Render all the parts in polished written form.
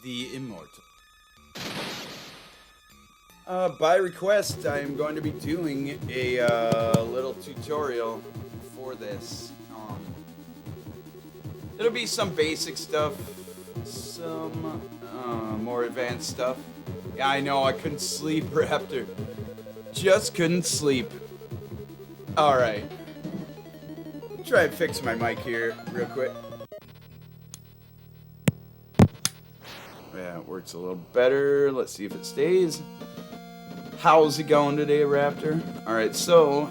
the Immortal. By request, I'm going to be doing a little tutorial for this. It'll be some basic stuff, some more advanced stuff. Yeah, I know, I couldn't sleep, Raptor. Just couldn't sleep. Alright. Try and fix my mic here real quick. Yeah, it works a little better. Let's see if it stays. How's it going today, Raptor? Alright, so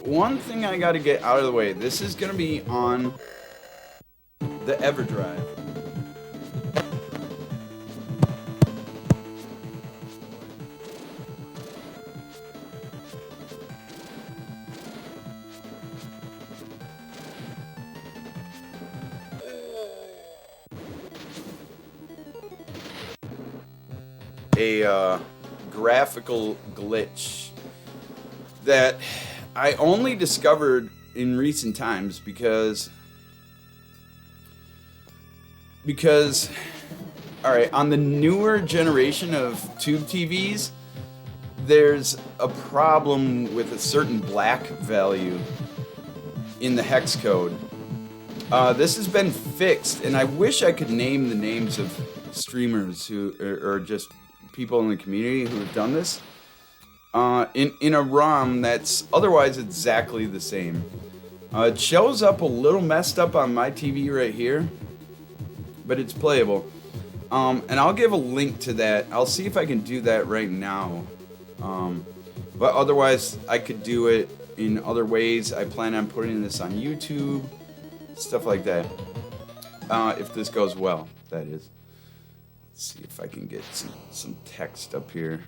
one thing I gotta get out of the way. This is gonna be on the EverDrive. A graphical glitch that I only discovered in recent times because alright, on the newer generation of tube TVs, there's a problem with a certain black value in the hex code. This has been fixed, and I wish I could name the names of streamers who or just people in the community who have done this in a ROM that's otherwise exactly the same. It shows up a little messed up on my TV right here, but it's playable. And I'll give a link to that. I'll see if I can do that right now. But otherwise, I could do it in other ways. I plan on putting this on YouTube, stuff like that. If this goes well, that is. Let's see if I can get some text up here.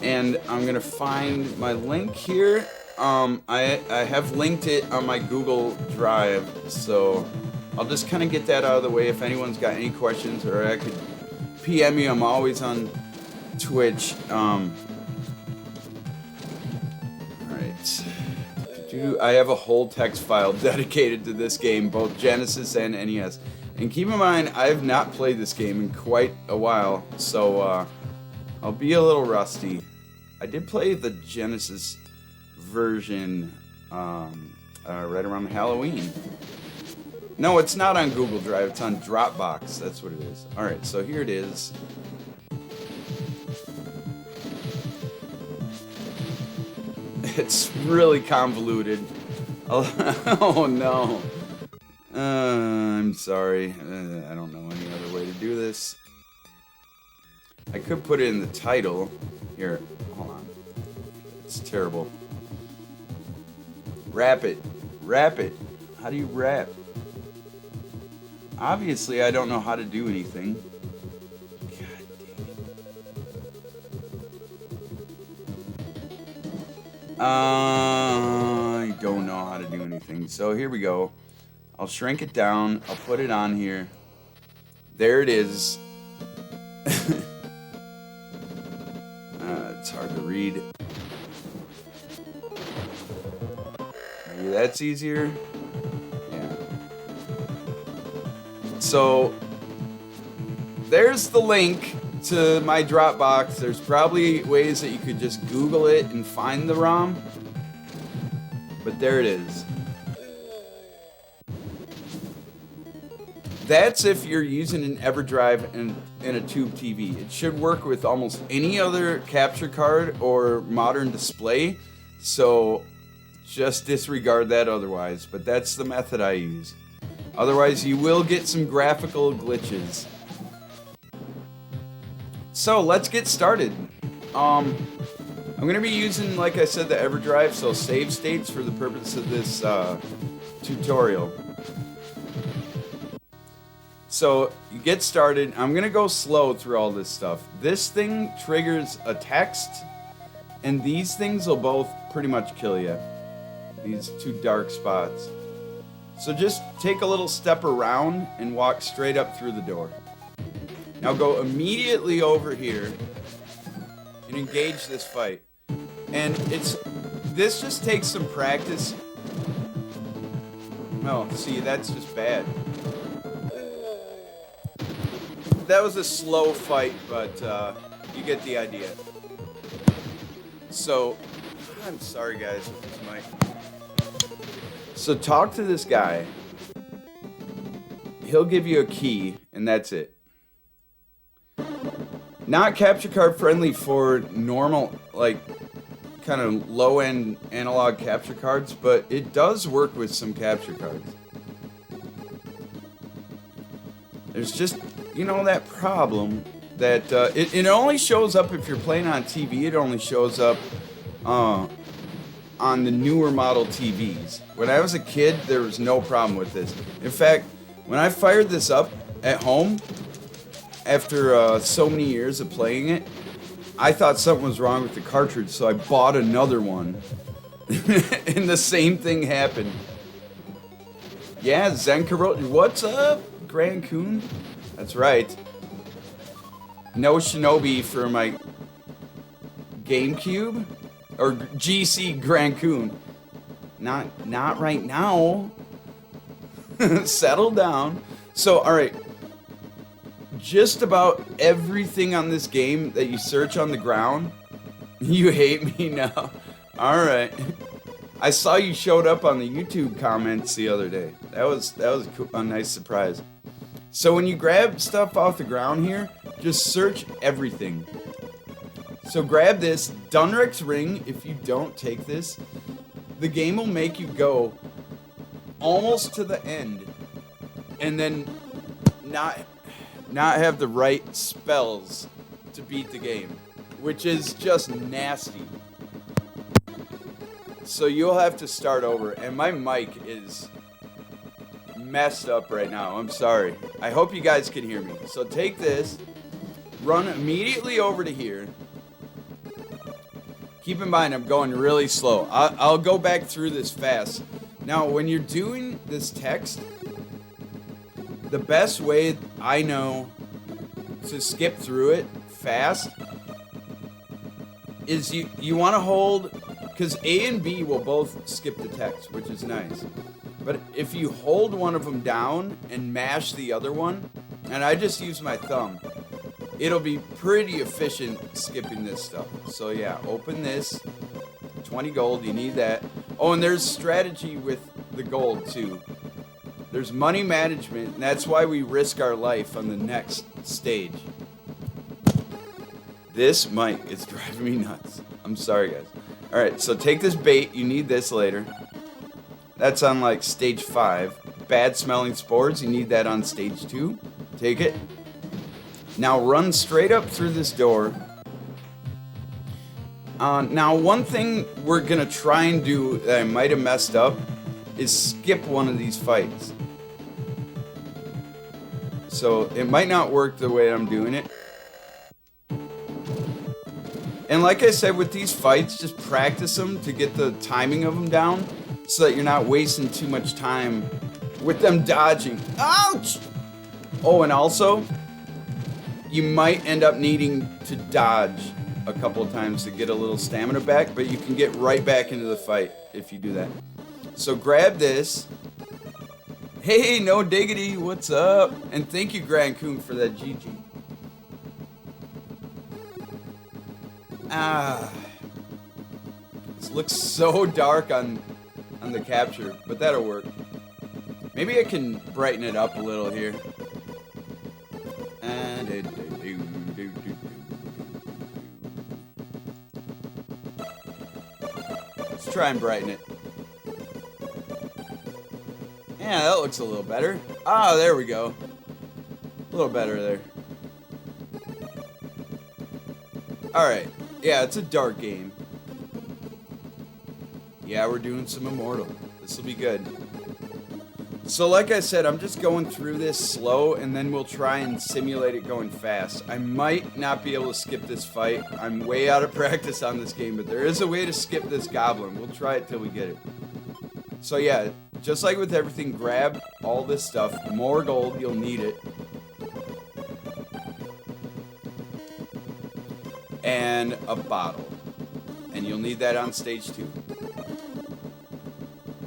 And I'm gonna find my link here. I have linked it on my Google Drive, so I'll just kind of get that out of the way. If anyone's got any questions, or I could PM me. I'm always on Twitch. I have a whole text file dedicated to this game, both Genesis and NES. And keep in mind, I have not played this game in quite a while, so I'll be a little rusty. I did play the Genesis version right around Halloween. No, it's not on Google Drive, it's on Dropbox, that's what it is. Alright, so here it is. It's really convoluted. Oh no. I'm sorry. I don't know any other way to do this. I could put it in the title. Here, hold on. It's terrible. Wrap it. Wrap it. How do you wrap? Obviously, I don't know how to do anything. I don't know how to do anything. So here we go. I'll shrink it down. I'll put it on here. There it is. It's hard to read. Maybe that's easier. Yeah. So there's the link to my Dropbox. There's probably ways that you could just Google it and find the ROM, but there it is. That's if you're using an EverDrive and a tube TV. It should work with almost any other capture card or modern display, so just disregard that otherwise, but that's the method I use. Otherwise, you will get some graphical glitches. So let's get started. I'm going to be using, like I said, the EverDrive, so save states for the purpose of this tutorial. So you get started. I'm going to go slow through all this stuff. This thing triggers a text, and these things will both pretty much kill you. These two dark spots. So just take a little step around and walk straight up through the door. Now go immediately over here and engage this fight. And this just takes some practice. Oh, see, that's just bad. That was a slow fight, but you get the idea. So, I'm sorry guys with this mic. So talk to this guy. He'll give you a key, and that's it. Not capture card friendly for normal, like, kind of low-end analog capture cards, but it does work with some capture cards. There's just, you know, that problem that it only shows up if you're playing on TV. It only shows up on the newer model TVs. When I was a kid, there was no problem with this. In fact, when I fired this up at home, after so many years of playing it, I thought something was wrong with the cartridge, so I bought another one. And the same thing happened. Yeah, Zenkaro, what's up, Grand Coon? That's right. No Shinobi for my GameCube? Or GC Grand Coon. Not right now. Settle down. So, alright. Just about everything on this game that you search on the ground, you hate me now. Alright. I saw you showed up on the YouTube comments the other day. That was a nice surprise. So when you grab stuff off the ground here, just search everything. So grab this Dunrex ring. If you don't take this, the game will make you go almost to the end and then not have the right spells to beat the game, which is just nasty. So you'll have to start over, and my mic is messed up right now. I'm sorry. I hope you guys can hear me. So take this, run immediately over to here. Keep in mind, I'm going really slow. I'll go back through this fast. Now, when you're doing this text, the best way I know to skip through it fast is you want to hold, because A and B will both skip the text, which is nice. But if you hold one of them down and mash the other one, and I just use my thumb, it'll be pretty efficient skipping this stuff. So yeah, open this. 20 gold, you need that. Oh, and there's strategy with the gold too. There's money management, and that's why we risk our life on the next stage. This mic is driving me nuts. I'm sorry, guys. Alright, so take this bait. You need this later. That's on, like, stage 5. Bad smelling spores. You need that on stage 2. Take it. Now run straight up through this door. Now, one thing we're going to try and do that I might have messed up is skip one of these fights. So it might not work the way I'm doing it. And like I said, with these fights, just practice them to get the timing of them down so that you're not wasting too much time with them dodging. Ouch! Oh, and also, you might end up needing to dodge a couple of times to get a little stamina back, but you can get right back into the fight if you do that. So grab this. Hey, no diggity, what's up? And thank you, Grand Coon, for that GG. This looks so dark on the capture, but that'll work. Maybe I can brighten it up a little here. Let's try and brighten it. Yeah, that looks a little better. Ah, there we go. A little better there. Alright. Yeah, it's a dark game. Yeah, we're doing some Immortal. This will be good. So like I said, I'm just going through this slow, and then we'll try and simulate it going fast. I might not be able to skip this fight. I'm way out of practice on this game, but there is a way to skip this goblin. We'll try it till we get it. So yeah, just like with everything, grab all this stuff. More gold, you'll need it. And a bottle. And you'll need that on stage 2.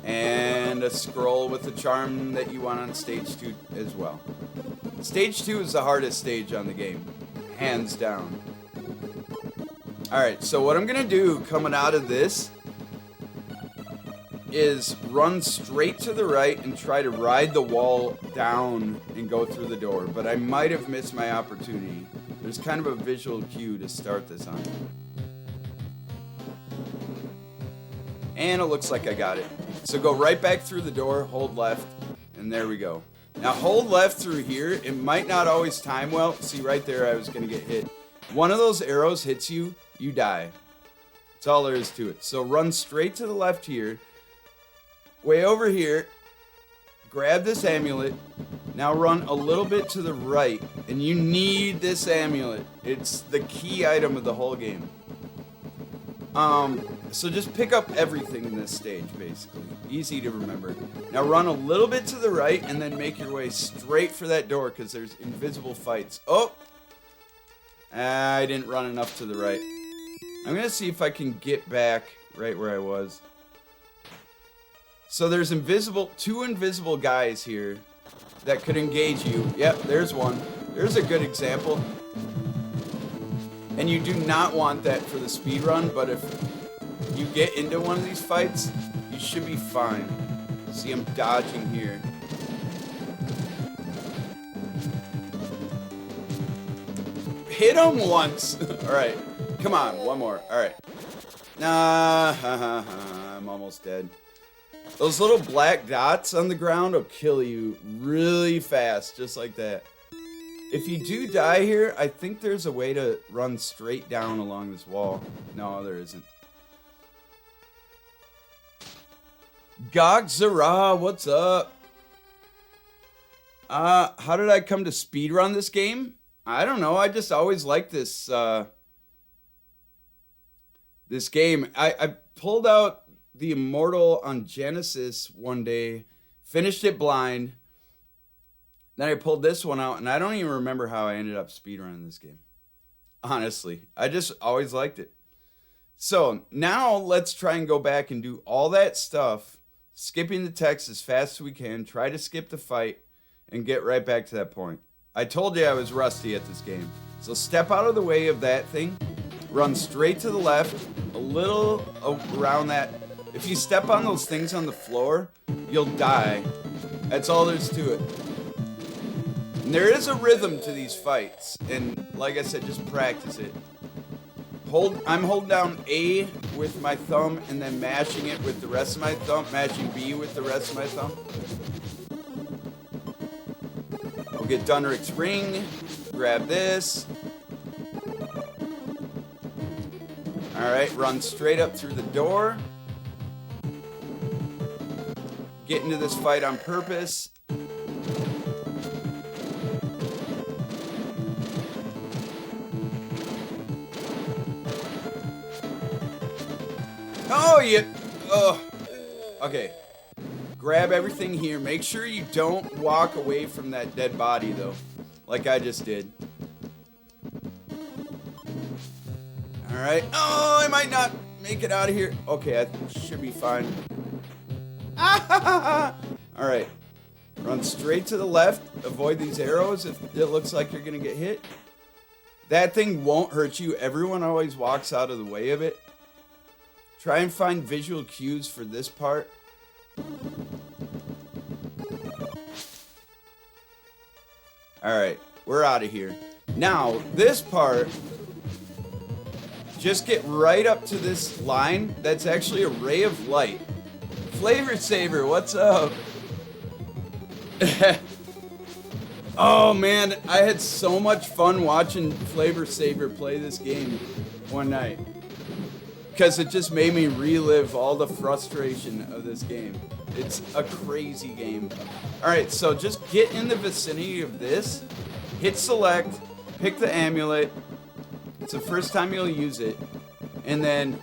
And and a scroll with the charm that you want on stage 2 as well. Stage 2 is the hardest stage on the game, hands down. Alright, so what I'm gonna do coming out of this is run straight to the right and try to ride the wall down and go through the door, but I might have missed my opportunity. There's kind of a visual cue to start this on. And it looks like I got it. So go right back through the door, hold left, and there we go. Now hold left through here. It might not always time well. See right there, I was gonna get hit. One of those arrows hits you, you die. That's all there is to it. So run straight to the left here. Way over here, grab this amulet. Now run a little bit to the right, and you need this amulet. It's the key item of the whole game. So just pick up everything in this stage, basically. Easy to remember. Now run a little bit to the right, and then make your way straight for that door, because there's invisible fights. Oh! I didn't run enough to the right. I'm gonna see if I can get back right where I was. So there's two invisible guys here that could engage you. Yep, there's one. There's a good example. And you do not want that for the speed run, but if you get into one of these fights, you should be fine. See, I'm dodging here. Hit him once. All right, come on, one more. All right. Nah, I'm almost dead. Those little black dots on the ground will kill you really fast, just like that. If you do die here, I think there's a way to run straight down along this wall. No, there isn't. Gogzara, what's up? How did I come to speedrun this game? I don't know. I just always liked this this game. I pulled out the Immortal on Genesis one day, finished it blind. Then I pulled this one out, and I don't even remember how I ended up speedrunning this game. Honestly, I just always liked it. So now let's try and go back and do all that stuff, skipping the text as fast as we can, try to skip the fight, and get right back to that point. I told you I was rusty at this game. So step out of the way of that thing, run straight to the left, a little around that. If you step on those things on the floor, you'll die. That's all there's to it. And there is a rhythm to these fights, and like I said, just practice it. I'm holding down A with my thumb and then mashing it with the rest of my thumb, mashing B with the rest of my thumb. I'll get Dunrick's ring, grab this. Alright, run straight up through the door. Get into this fight on purpose. Oh, yeah. Oh. Okay. Grab everything here. Make sure you don't walk away from that dead body, though. Like I just did. Alright. Oh, I might not make it out of here. Okay, I should be fine. Alright. Run straight to the left. Avoid these arrows if it looks like you're going to get hit. That thing won't hurt you. Everyone always walks out of the way of it. Try and find visual cues for this part. Alright, we're out of here. Now, this part, just get right up to this line. That's actually a ray of light. Flavor Saver, what's up? Oh man, I had so much fun watching Flavor Saver play this game one night. Because it just made me relive all the frustration of this game. It's a crazy game. Alright, so just get in the vicinity of this, hit select, pick the amulet. It's the first time you'll use it. And then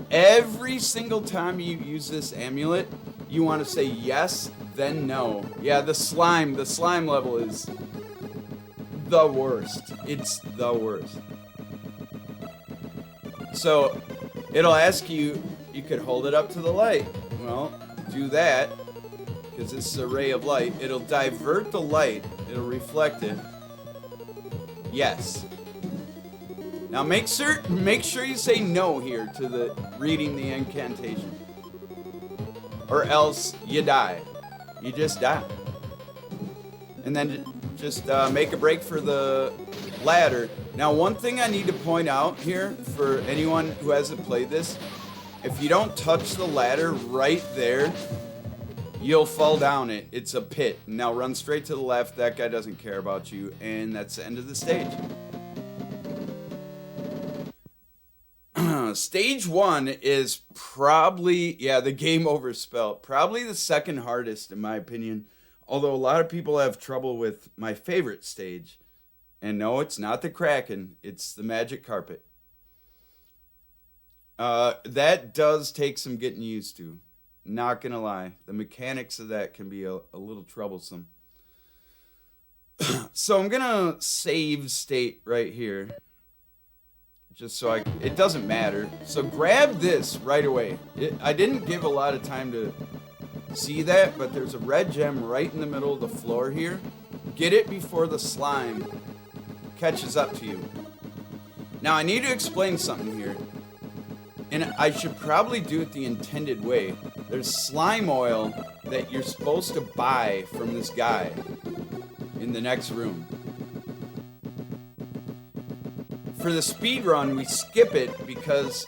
every single time you use this amulet, you want to say yes, then no. Yeah, the slime level is the worst. It's the worst. So, it'll ask you, you could hold it up to the light. Well, do that, because this is a ray of light, it'll divert the light, it'll reflect it. Yes. Now make sure you say no here to the reading the incantation. Or else you die. You just die. And then just make a break for the ladder. Now one thing I need to point out here for anyone who hasn't played this, if you don't touch the ladder right there, you'll fall down it. It's a pit. Now run straight to the left. That guy doesn't care about you. And that's the end of the stage. Stage 1 is probably, the game over spell. Probably the second hardest in my opinion. Although a lot of people have trouble with my favorite stage. And no, it's not the Kraken. It's the magic carpet. That does take some getting used to. Not gonna lie. The mechanics of that can be a little troublesome. So I'm gonna save state right here. Just so it doesn't matter. So grab this right away. I didn't give a lot of time to see that, but there's a red gem right in the middle of the floor here. Get it before the slime catches up to you. Now I need to explain something here. And I should probably do it the intended way. There's slime oil that you're supposed to buy from this guy in the next room. For the speed run, we skip it because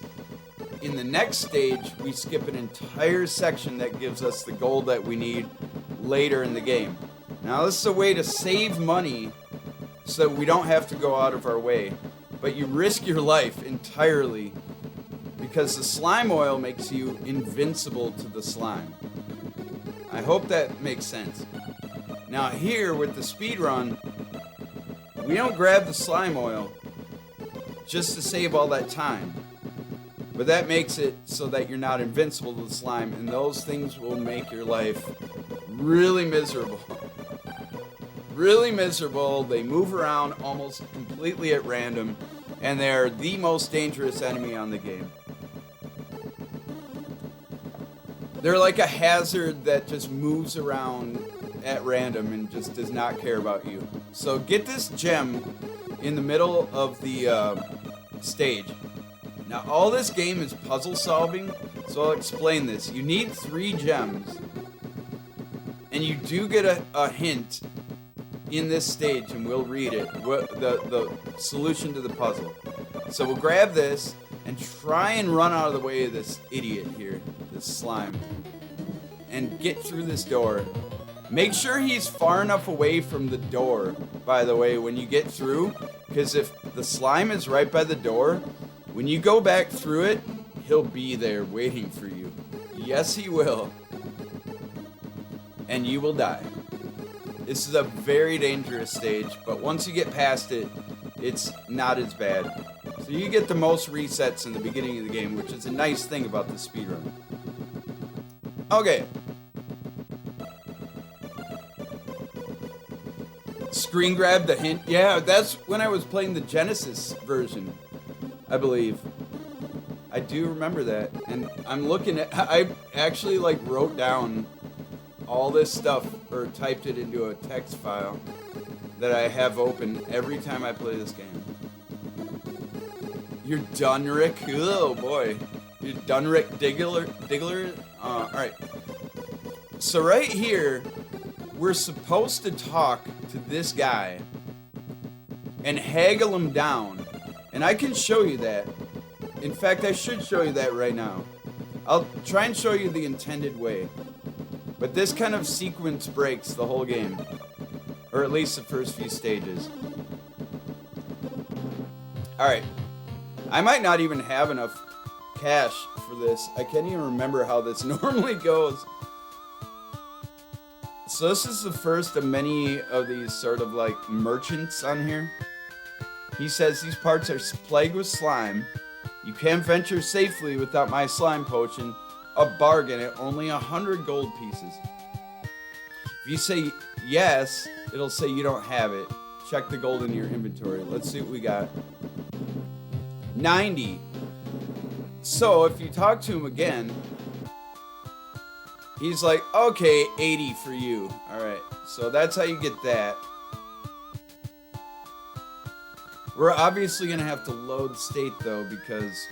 in the next stage, we skip an entire section that gives us the gold that we need later in the game. Now, this is a way to save money so we don't have to go out of our way, but you risk your life entirely because the slime oil makes you invincible to the slime. I hope that makes sense. Now, here with the speed run, we don't grab the slime oil just to save all that time. But that makes it so that you're not invincible to the slime, and those things will make your life really miserable. Really miserable. They move around almost completely at random, and they're the most dangerous enemy on the game. They're like a hazard that just moves around at random and just does not care about you. So get this gem in the middle of the stage. Now all this game is puzzle solving, so I'll explain this. You need 3 gems, and you do get a hint in this stage, and we'll read it, the solution to the puzzle. So we'll grab this and try and run out of the way of this idiot here, this slime, and get through this door. Make sure he's far enough away from the door, by the way, when you get through, because if the slime is right by the door, when you go back through it, he'll be there waiting for you. Yes, he will. And you will die. This is a very dangerous stage, but once you get past it, it's not as bad. So you get the most resets in the beginning of the game, which is a nice thing about the speedrun. Okay. Screen grab the hint. Yeah, that's when I was playing the Genesis version, I believe. I do remember that. And I'm looking at, I actually wrote down all this stuff or typed it into a text file that I have open every time I play this game. You're done, Rick? Oh boy. You're done, Rick Diggler? Alright. So right here, we're supposed to talk to this guy and haggle him down. And I can show you that. In fact, I should show you that right now. I'll try and show you the intended way. But this kind of sequence breaks the whole game. Or at least the first few stages. Alright. I might not even have enough cash for this. I can't even remember how this normally goes. So this is the first of many of these sort of merchants on here. He says these parts are plagued with slime. You can't venture safely without my slime potion. A bargain at only 100 gold pieces. If you say yes, it'll say you don't have it. Check the gold in your inventory. Let's see what we got. 90. So if you talk to him again, He's like, okay, 80 for you. Alright, so that's how you get that. We're obviously going to have to load state, though, because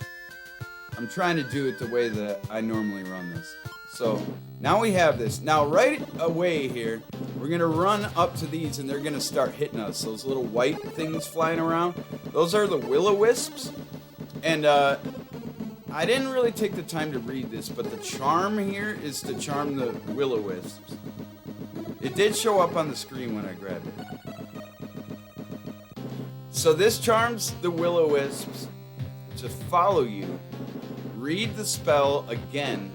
I'm trying to do it the way that I normally run this. So, now we have this. Now, right away here, we're going to run up to these, and they're going to start hitting us. Those little white things flying around. Those are the will-o-wisps. And, I didn't really take the time to read this, but the charm here is to charm the will-o-wisps. It did show up on the screen when I grabbed it. So this charms the will-o-wisps to follow you. Read the spell again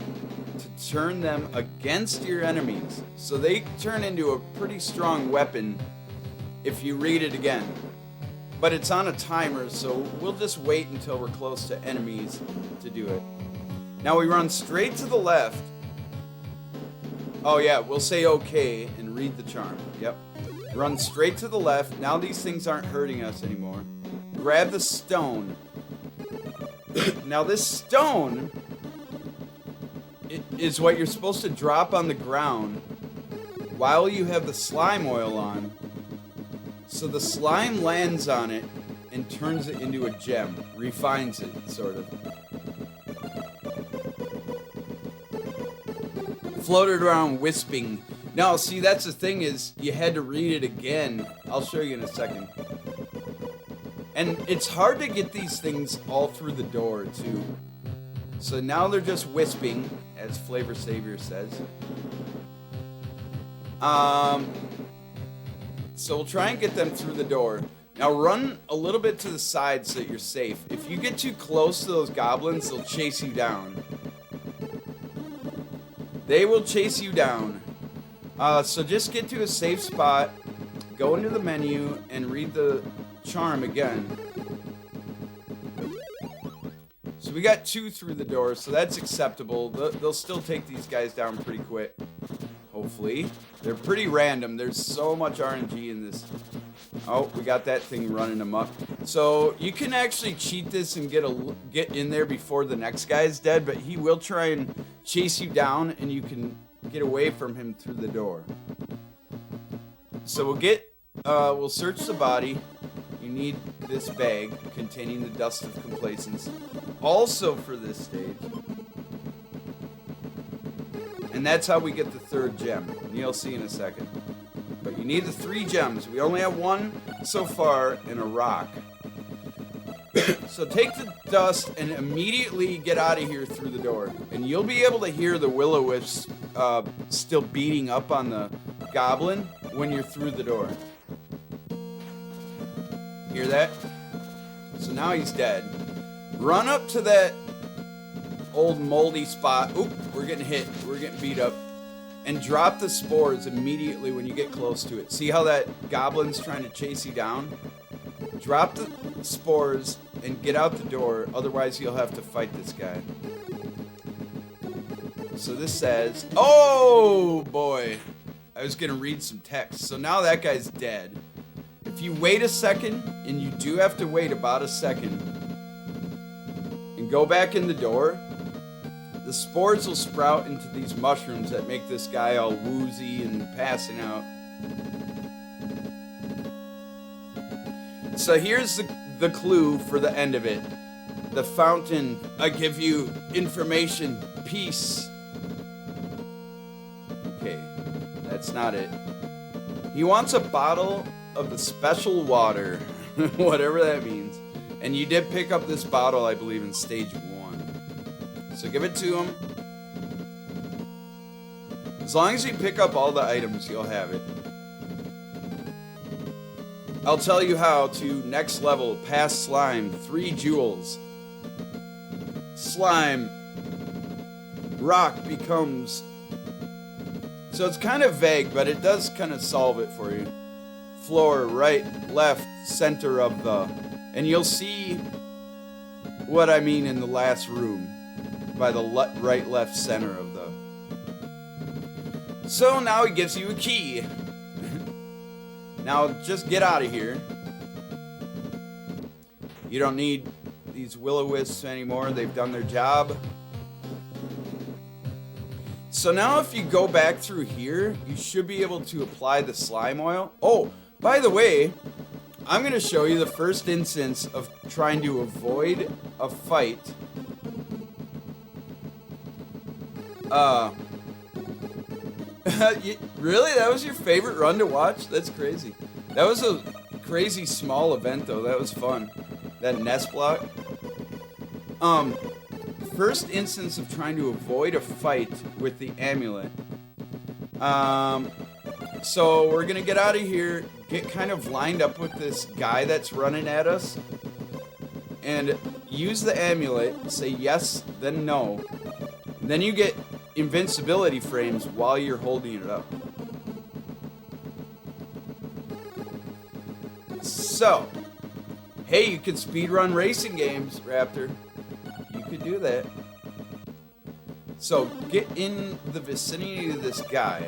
to turn them against your enemies. So they turn into a pretty strong weapon if you read it again. But it's on a timer, so we'll just wait until we're close to enemies to do it. Now we run straight to the left. Oh yeah, we'll say okay and read the charm. Yep. Run straight to the left. Now these things aren't hurting us anymore. Grab the stone. Now this stone is what you're supposed to drop on the ground while you have the slime oil on. So the slime lands on it and turns it into a gem. Refines it, sort of. Floated around wisping. Now, see, that's the thing is, you had to read it again. I'll show you in a second. And it's hard to get these things all through the door, too. So now they're just wisping, as Flavor Savior says. So we'll try and get them through the door. Now run a little bit to the side so that you're safe. If you get too close to those goblins, they'll chase you down. They will chase you down. So just get to a safe spot, go into the menu, and read the charm again. So we got 2 through the door, so that's acceptable. They'll still take these guys down pretty quick. Hopefully. They're pretty random. There's so much RNG in this. Oh, we got that thing running them up. So you can actually cheat this and get in there before the next guy is dead, but he will try and chase you down, and you can get away from him through the door. So we'll search the body. You need this bag containing the dust of complacence. Also for this stage. And that's how we get the 3rd gem. And you'll see in a second. But you need the 3 gems. We only have 1 so far in a rock. So take the dust and immediately get out of here through the door. And you'll be able to hear the will-o-wisps still beating up on the goblin when you're through the door. Hear that? So now he's dead. Run up to that old moldy spot. Oop, we're getting hit. We're getting beat up. And drop the spores immediately when you get close to it. See how that goblin's trying to chase you down? Drop the spores and get out the door. Otherwise, you'll have to fight this guy. So this says... Oh, boy. I was going to read some text. So now that guy's dead. If you wait a second, and you do have to wait about a second, and go back in the door, the spores will sprout into these mushrooms that make this guy all woozy and passing out. So here's the clue for the end of it. The fountain. I give you information. Peace. Okay, that's not it. He wants a bottle of the special water, whatever that means. And you did pick up this bottle, I believe, in stage 1. So give it to him. As long as you pick up all the items, you'll have it. I'll tell you how to next level, pass slime, 3 jewels. Slime. Rock becomes... So it's kind of vague, but it does kind of solve it for you. Floor, right, left, center of the... And you'll see what I mean in the last room. By the right, left, center of the... So now he gives you a key. Now just get out of here. You don't need these will-o-wisps anymore. They've done their job. so now if you go back through here, you should be able to apply the slime oil. Oh, by the way, I'm going to show you the first instance of trying to avoid a fight. Really? That was your favorite run to watch? That's crazy. That was a crazy small event, though. That was fun. That NES block. First instance of trying to avoid a fight with the amulet. So we're gonna get out of here, get kind of lined up with this guy that's running at us, and use the amulet, say yes, then no. Then you get invincibility frames while you're holding it up. So, hey, you can speedrun racing games, Raptor. You could do that. So, get in the vicinity of this guy.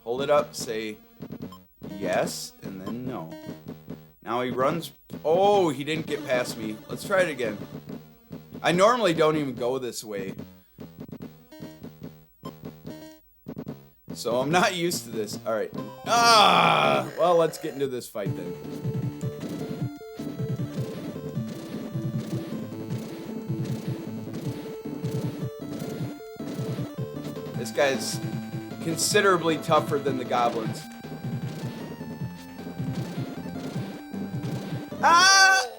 Hold it up, say yes, and then no. Now he runs. Oh, he didn't get past me. Let's try it again. I normally don't even go this way, so I'm not used to this. All right. Well, let's get into this fight then. This guy's considerably tougher than the goblins.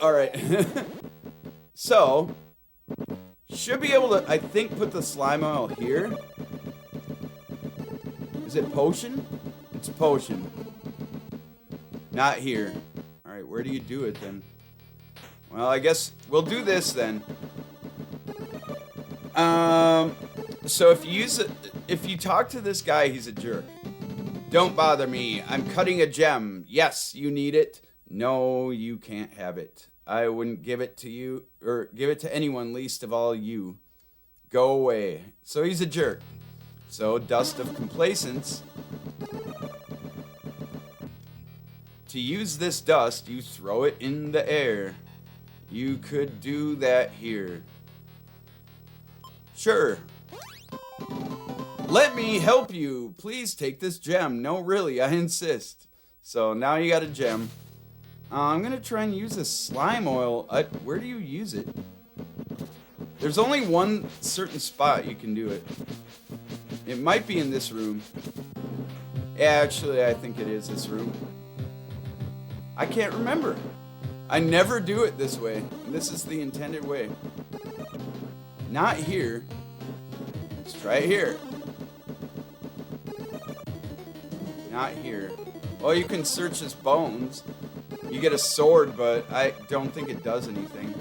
All right. So, should be able to, I think, put the slime oil here. Is it potion? It's potion. Not here. All right, where do you do it then? Well, I guess we'll do this then. So if you talk to this guy, he's a jerk. Don't bother me. I'm cutting a gem. Yes, you need it. No, you can't have it. I wouldn't give it to you, or give it to anyone, least of all you. Go away. So he's a jerk. So, dust of complacence. To use this dust, you throw it in the air. You could do that here. Sure. Let me help you. Please take this gem. No, really, I insist. So, now you got a gem. I'm going to try and use this slime oil. Where do you use it? There's only one certain spot you can do it. It might be in this room. Actually, I think it is this room. I can't remember. I never do it this way. This is the intended way. Not here. Let's try it here. Not here. Well, you can search his bones. You get a sword, but I don't think it does anything.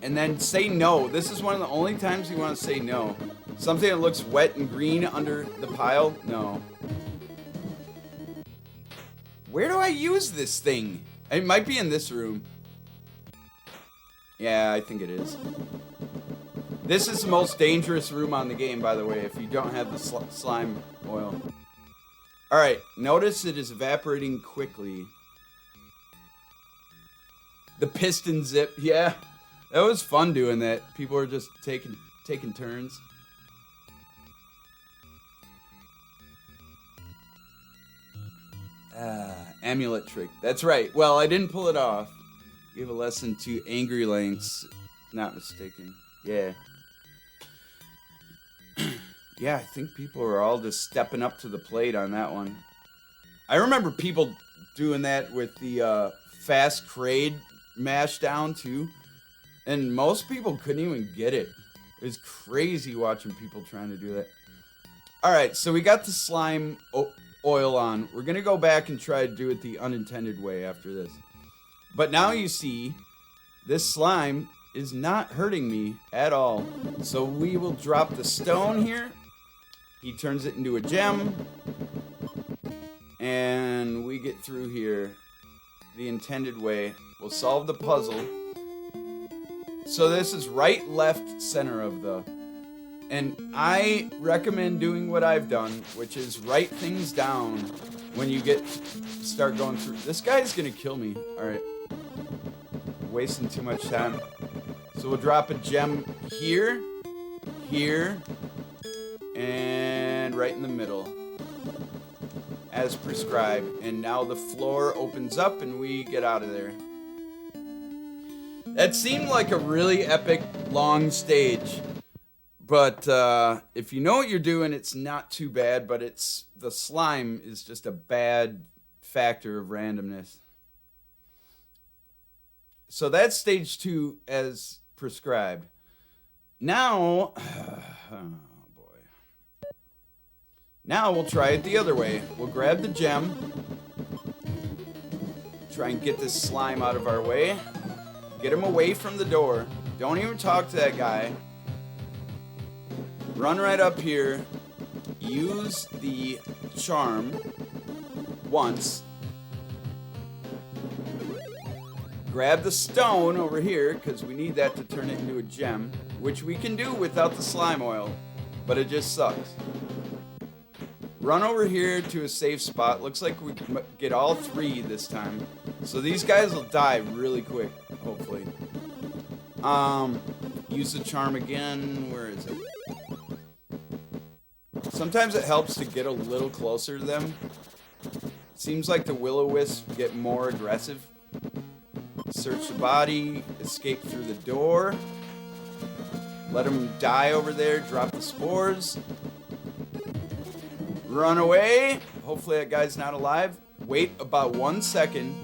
And then say no. This is one of the only times you want to say no. Something that looks wet and green under the pile? No. Where do I use this thing? It might be in this room. Yeah, I think it is. This is the most dangerous room on the game, by the way, if you don't have the slime oil. Alright, notice it is evaporating quickly. The piston zip, yeah. That was fun doing that. People were just taking turns. Amulet trick. That's right. Well, I didn't pull it off. Give a lesson to Angry Lanks. Not mistaken. Yeah. Yeah, I think people are all just stepping up to the plate on that one. I remember people doing that with the fast crate mash down too. And most people couldn't even get it. It was crazy watching people trying to do that. Alright, so we got the slime oil on. We're going to go back and try to do it the unintended way after this. But now you see, this slime is not hurting me at all. So we will drop the stone here. He turns it into a gem. And we get through here the intended way. We'll solve the puzzle. So this is right, left, center of the... And I recommend doing what I've done, which is write things down when you start going through. This guy's gonna kill me. Alright. Wasting too much time. So we'll drop a gem here. here, and right in the middle, as prescribed. And now the floor opens up and we get out of there. That seemed like a really epic, long stage. But if you know what you're doing, it's not too bad, but the slime is just a bad factor of randomness. So that's stage 2 as prescribed. Now, oh boy. Now we'll try it the other way. We'll grab the gem. Try and get this slime out of our way. Get him away from the door. Don't even talk to that guy. Run right up here. Use the charm once. Grab the stone over here, because we need that to turn it into a gem, which we can do without the slime oil, but it just sucks. Run over here to a safe spot. Looks like we get all 3 this time. So these guys will die really quick, hopefully. Use the charm again. Where is it? Sometimes it helps to get a little closer to them. Seems like the will-o-wisps get more aggressive. Search the body, escape through the door. Let them die over there, drop the spores. Run away. Hopefully that guy's not alive. Wait about 1 second.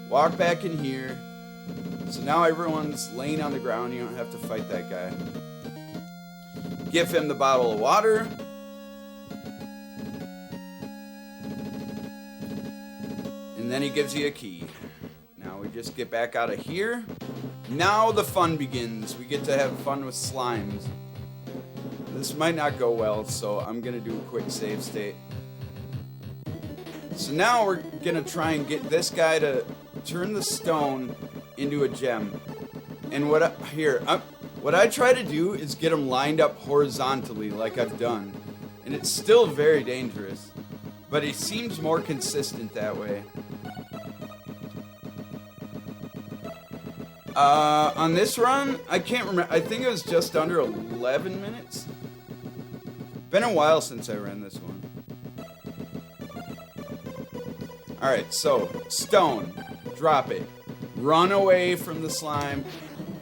Walk back in here. So now everyone's laying on the ground. You don't have to fight that guy. Give him the bottle of water. And then he gives you a key. Now we just get back out of here. Now the fun begins. We get to have fun with slimes. This might not go well, so I'm going to do a quick save state. So now we're going to try and get this guy to turn the stone into a gem. And what I try to do is get him lined up horizontally like I've done. And it's still very dangerous, but he seems more consistent that way. On this run, I can't remember. I think it was just under 11 minutes. Been a while since I ran this one. Alright, so, stone. Drop it. Run away from the slime.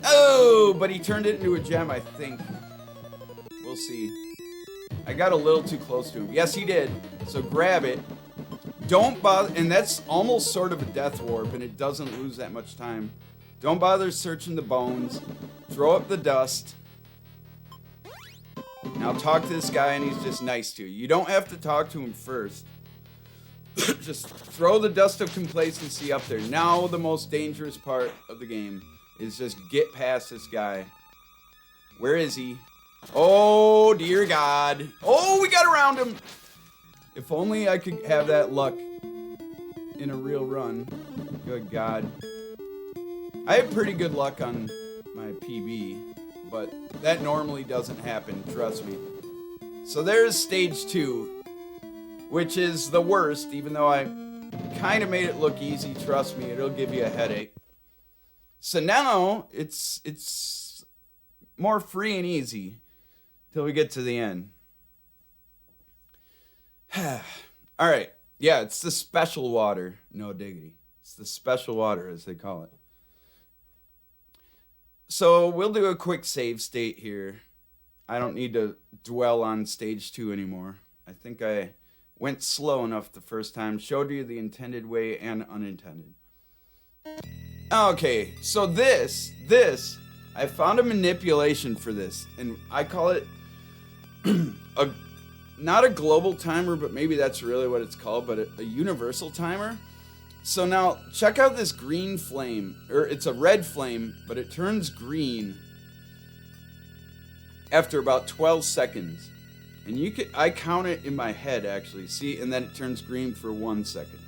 Oh, but he turned it into a gem, I think. We'll see. I got a little too close to him. Yes, he did. So grab it. Don't bother, and that's almost sort of a death warp, and it doesn't lose that much time. Don't bother searching the bones. Throw up the dust. Now talk to this guy and he's just nice to you. You don't have to talk to him first. Just throw the dust of complacency up there. Now the most dangerous part of the game is just get past this guy. Where is he? Oh, dear God. Oh, we got around him. If only I could have that luck in a real run. Good God. I have pretty good luck on my PB, but that normally doesn't happen, trust me. So there's stage 2, which is the worst, even though I kind of made it look easy. Trust me, it'll give you a headache. So now it's more free and easy till we get to the end. All right, yeah, it's the special water. No diggity. It's the special water, as they call it. So we'll do a quick save state here. I don't need to dwell on stage 2 anymore. I think I went slow enough the first time, showed you the intended way and unintended. Okay, so this, I found a manipulation for this, and I call it not a global timer, but maybe that's really what it's called, but a universal timer. So now, check out this green flame, or it's a red flame, but it turns green after about 12 seconds. And I count it in my head, actually, see, and then it turns green for 1 second.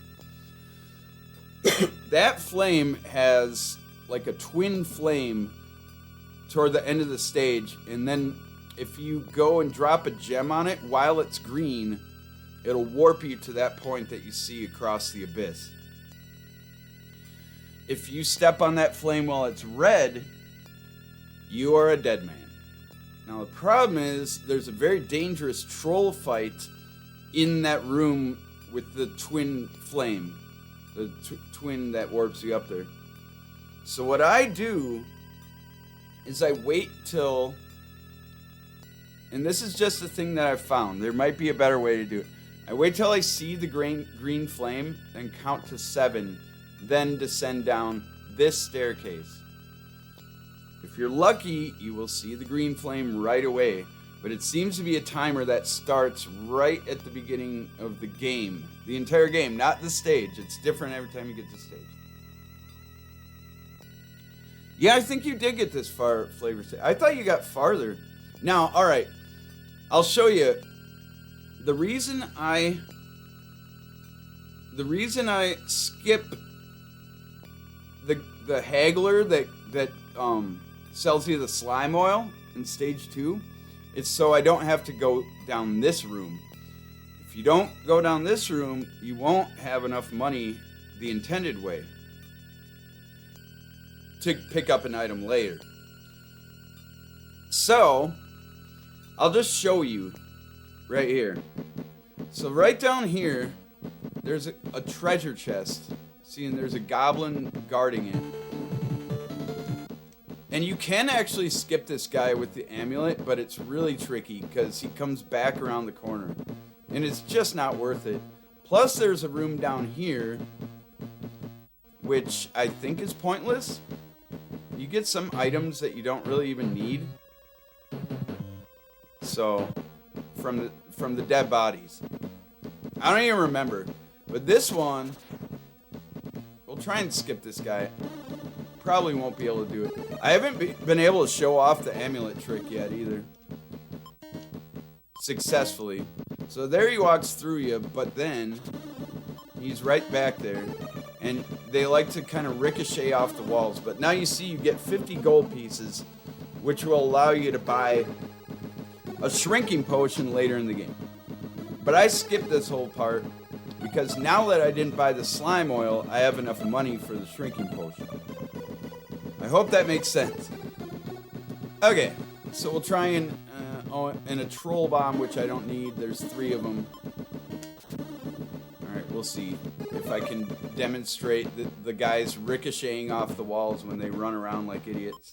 That flame has like a twin flame toward the end of the stage, and then if you go and drop a gem on it while it's green, it'll warp you to that point that you see across the abyss. If you step on that flame while it's red, you are a dead man. Now the problem is there's a very dangerous troll fight in that room with the twin flame. The twin that warps you up there. So what I do is I wait till... And this is just a thing that I've found. There might be a better way to do it. I wait till I see the green flame and count to 7. Then descend down this staircase. If you're lucky, you will see the green flame right away. But it seems to be a timer that starts right at the beginning of the game. The entire game, not the stage. It's different every time you get to stage. Yeah, I think you did get this far, Flavor State. I thought you got farther. Now, alright. I'll show you. The reason I skip the haggler that sells you the slime oil in stage 2, it's so I don't have to go down this room. If you don't go down this room, you won't have enough money the intended way to pick up an item later. So, I'll just show you right here. So right down here, there's a treasure chest. See, and there's a goblin guarding it. And you can actually skip this guy with the amulet, but it's really tricky because he comes back around the corner. And it's just not worth it. Plus, there's a room down here, which I think is pointless. You get some items that you don't really even need. So, from the dead bodies. I don't even remember. But this one, we'll try and skip this guy. Probably won't be able to do it. I haven't been able to show off the amulet trick yet either. Successfully. So there he walks through you, but then he's right back there. And they like to kind of ricochet off the walls. But now you see you get 50 gold pieces, which will allow you to buy a shrinking potion later in the game. But I skipped this whole part because now that I didn't buy the slime oil, I have enough money for the shrinking potion. I hope that makes sense. Okay, so we'll try and a troll bomb, which I don't need. There's 3 of them. Alright, we'll see if I can demonstrate the guys ricocheting off the walls when they run around like idiots.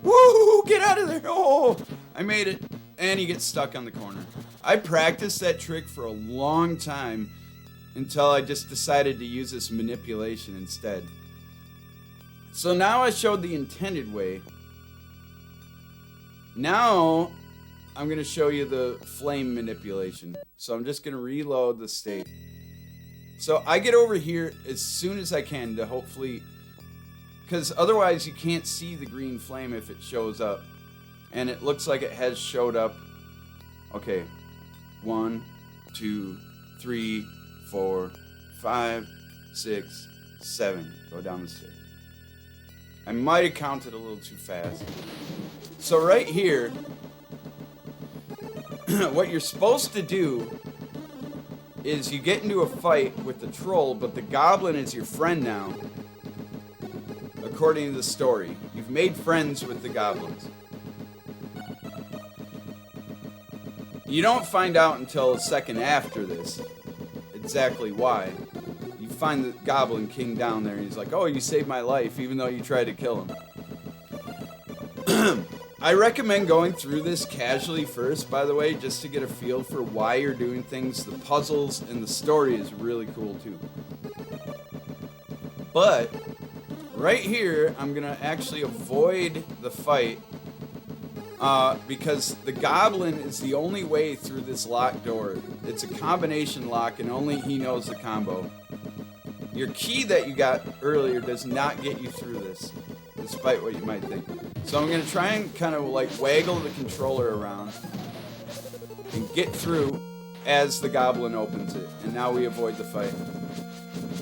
Woo! Get out of there! Oh! I made it. And he gets stuck on the corner. I practiced that trick for a long time until I just decided to use this manipulation instead. So now I showed the intended way. Now I'm going to show you the flame manipulation. So I'm just going to reload the state. So I get over here as soon as I can to hopefully... Because otherwise you can't see the green flame if it shows up. And it looks like it has showed up. Okay. 1, 2, 3, 4, 5, 6, 7. Go down the stairs. I might have counted a little too fast. So right here, what you're supposed to do is you get into a fight with the troll, but the goblin is your friend now. According to the story, you've made friends with the goblins. You don't find out until a second after this exactly why. You find the Goblin King down there and he's like, oh, you saved my life even though you tried to kill him. I recommend going through this casually first, by the way, just to get a feel for why you're doing things. The puzzles and the story is really cool too. But right here, I'm going to actually avoid the fight because the goblin is the only way through this locked door. It's a combination lock and only he knows the combo. Your key that you got earlier does not get you through this, despite what you might think. So I'm going to try and kind of like waggle the controller around and get through as the goblin opens it. And now we avoid the fight.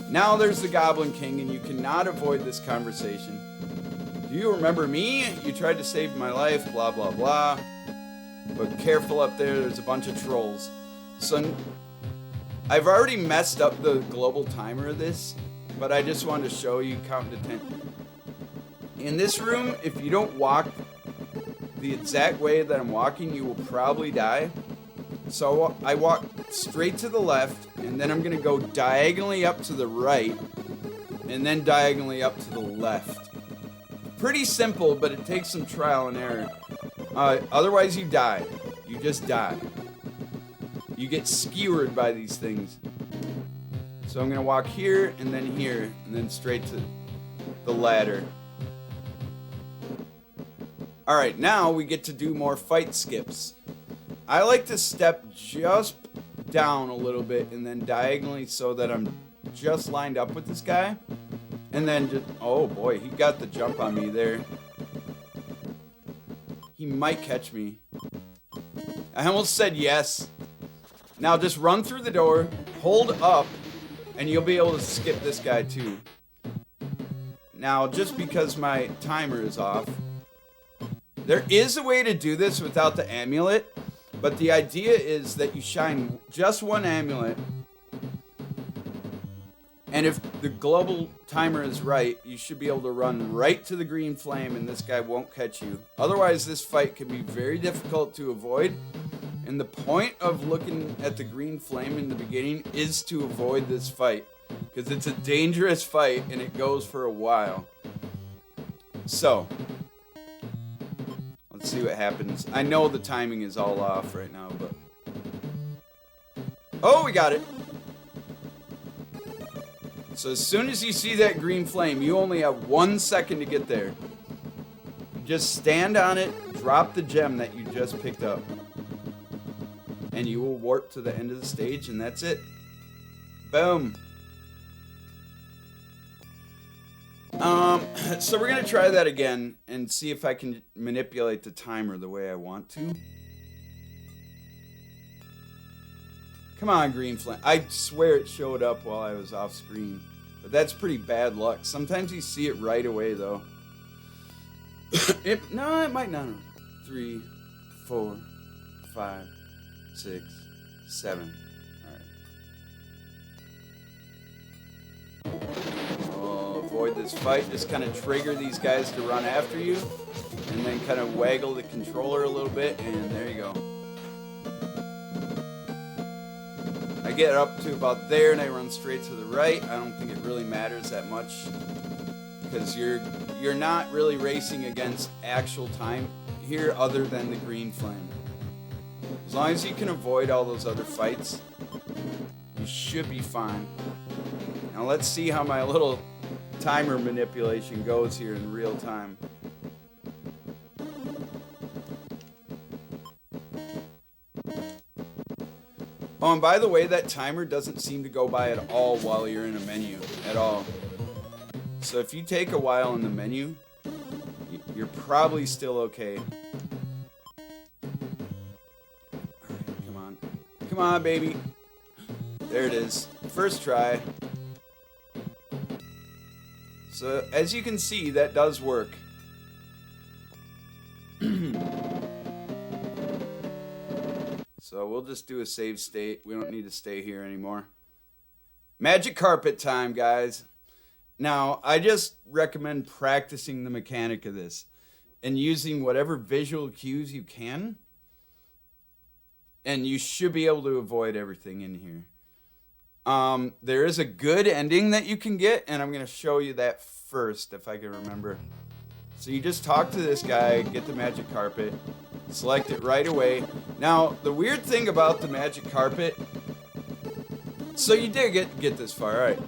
Now there's the Goblin King and you cannot avoid this conversation. Do you remember me? You tried to save my life, blah, blah, blah. But careful up there, there's a bunch of trolls. So I've already messed up the global timer of this, but I just wanted to show you counting to 10. In this room, if you don't walk the exact way that I'm walking, you will probably die. So I walk straight to the left, and then I'm going to go diagonally up to the right, and then diagonally up to the left. Pretty simple, but it takes some trial and error. Otherwise, you die. You just die. You get skewered by these things. So I'm going to walk here, and then straight to the ladder. Alright, now we get to do more fight skips. I like to step just down a little bit and then diagonally so that I'm just lined up with this guy. And then just, oh boy, he got the jump on me there. He might catch me. I almost said yes. Now just run through the door, hold up, and you'll be able to skip this guy too. Now, just because my timer is off, there is a way to do this without the amulet, but the idea is that you shine just one amulet, and if the global timer is right, you should be able to run right to the green flame and this guy won't catch you. Otherwise, this fight can be very difficult to avoid, and the point of looking at the green flame in the beginning is to avoid this fight, because it's a dangerous fight and it goes for a while. So, let's see what happens. I know the timing is all off right now, but... Oh, we got it! So as soon as you see that green flame, you only have 1 second to get there. You just stand on it, drop the gem that you just picked up, and you will warp to the end of the stage, and that's it. Boom. So we're going to try that again and see if I can manipulate the timer the way I want to. Come on, green flame. I swear it showed up while I was off screen. But that's pretty bad luck. Sometimes you see it right away, though. No, it might not. 3, 4, 5, 6, 7. Avoid this fight, just kind of trigger these guys to run after you, and then kind of waggle the controller a little bit, and there you go. I get up to about there and I run straight to the right. I don't think it really matters that much, because you're not really racing against actual time here other than the green flame. As long as you can avoid all those other fights, you should be fine. Now let's see how my little timer manipulation goes here in real time. Oh, and by the way, that timer doesn't seem to go by at all while you're in a menu, at all. So if you take a while in the menu, you're probably still okay. Alright, come on. Come on, baby. There it is. First try. So, as you can see, that does work. So, we'll just do a save state. We don't need to stay here anymore. Magic carpet time, guys. Now, I just recommend practicing the mechanic of this and using whatever visual cues you can. And you should be able to avoid everything in here. There is a good ending that you can get, and I'm going to show you that first, if I can remember. So you just talk to this guy, get the magic carpet, select it right away. Now, the weird thing about the magic carpet... So you did get this far, alright.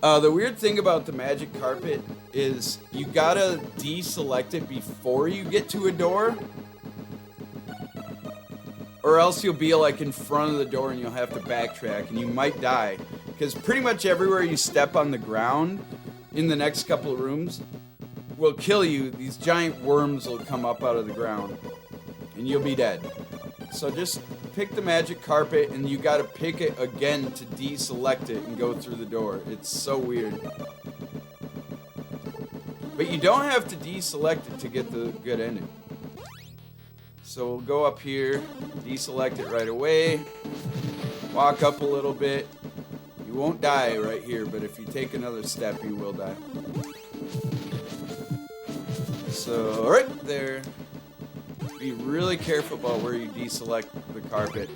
The weird thing about the magic carpet is you gotta deselect it before you get to a door, or else you'll be like in front of the door and you'll have to backtrack and you might die. Because pretty much everywhere you step on the ground in the next couple of rooms will kill you. These giant worms will come up out of the ground and you'll be dead. So just pick the magic carpet and you gotta pick it again to deselect it and go through the door. It's so weird. But you don't have to deselect it to get the good ending. So we'll go up here, deselect it right away, walk up a little bit. You won't die right here, but if you take another step, you will die. So right there, be really careful about where you deselect the carpet.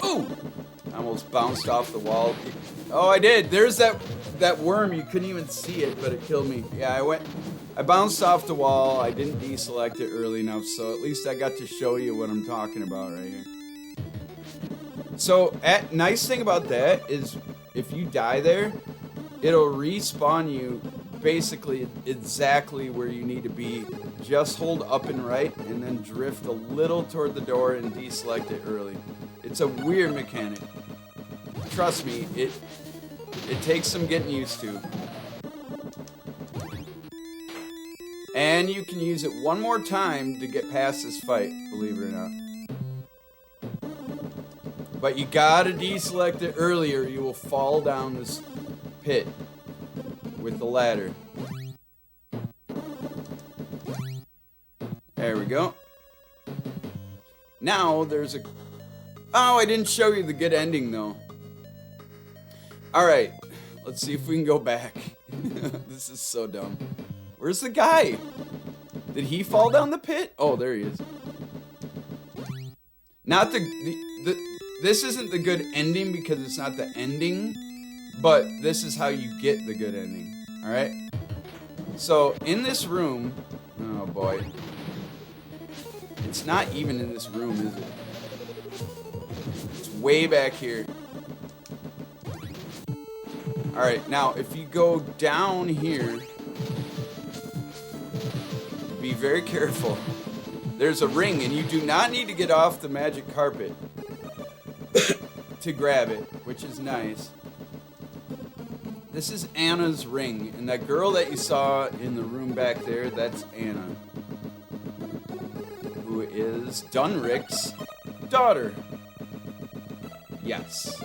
Ooh! I almost bounced off the wall. Oh, I did. There's that worm. You couldn't even see it, but it killed me. Yeah, I bounced off the wall. I didn't deselect it early enough, so at least I got to show you what I'm talking about right here. So, nice thing about that is if you die there, it'll respawn you basically exactly where you need to be. Just hold up and right, and then drift a little toward the door and deselect it early. It's a weird mechanic. Trust me, it takes some getting used to. And you can use it one more time to get past this fight, believe it or not. But you gotta deselect it early or you will fall down this pit with the ladder. There we go. Now there's a... Oh, I didn't show you the good ending though. Alright, let's see if we can go back. This is so dumb. Where's the guy? Did he fall down the pit? Oh, there he is. Not this isn't the good ending because it's not the ending, but this is how you get the good ending. Alright? So, in this room... Oh, boy. It's not even in this room, is it? It's way back here. Alright, now, if you go down here... Be very careful. There's a ring, and you do not need to get off the magic carpet to grab it, which is nice. This is Anna's ring, and that girl that you saw in the room back there, that's Anna, who is Dunrick's daughter. Yes.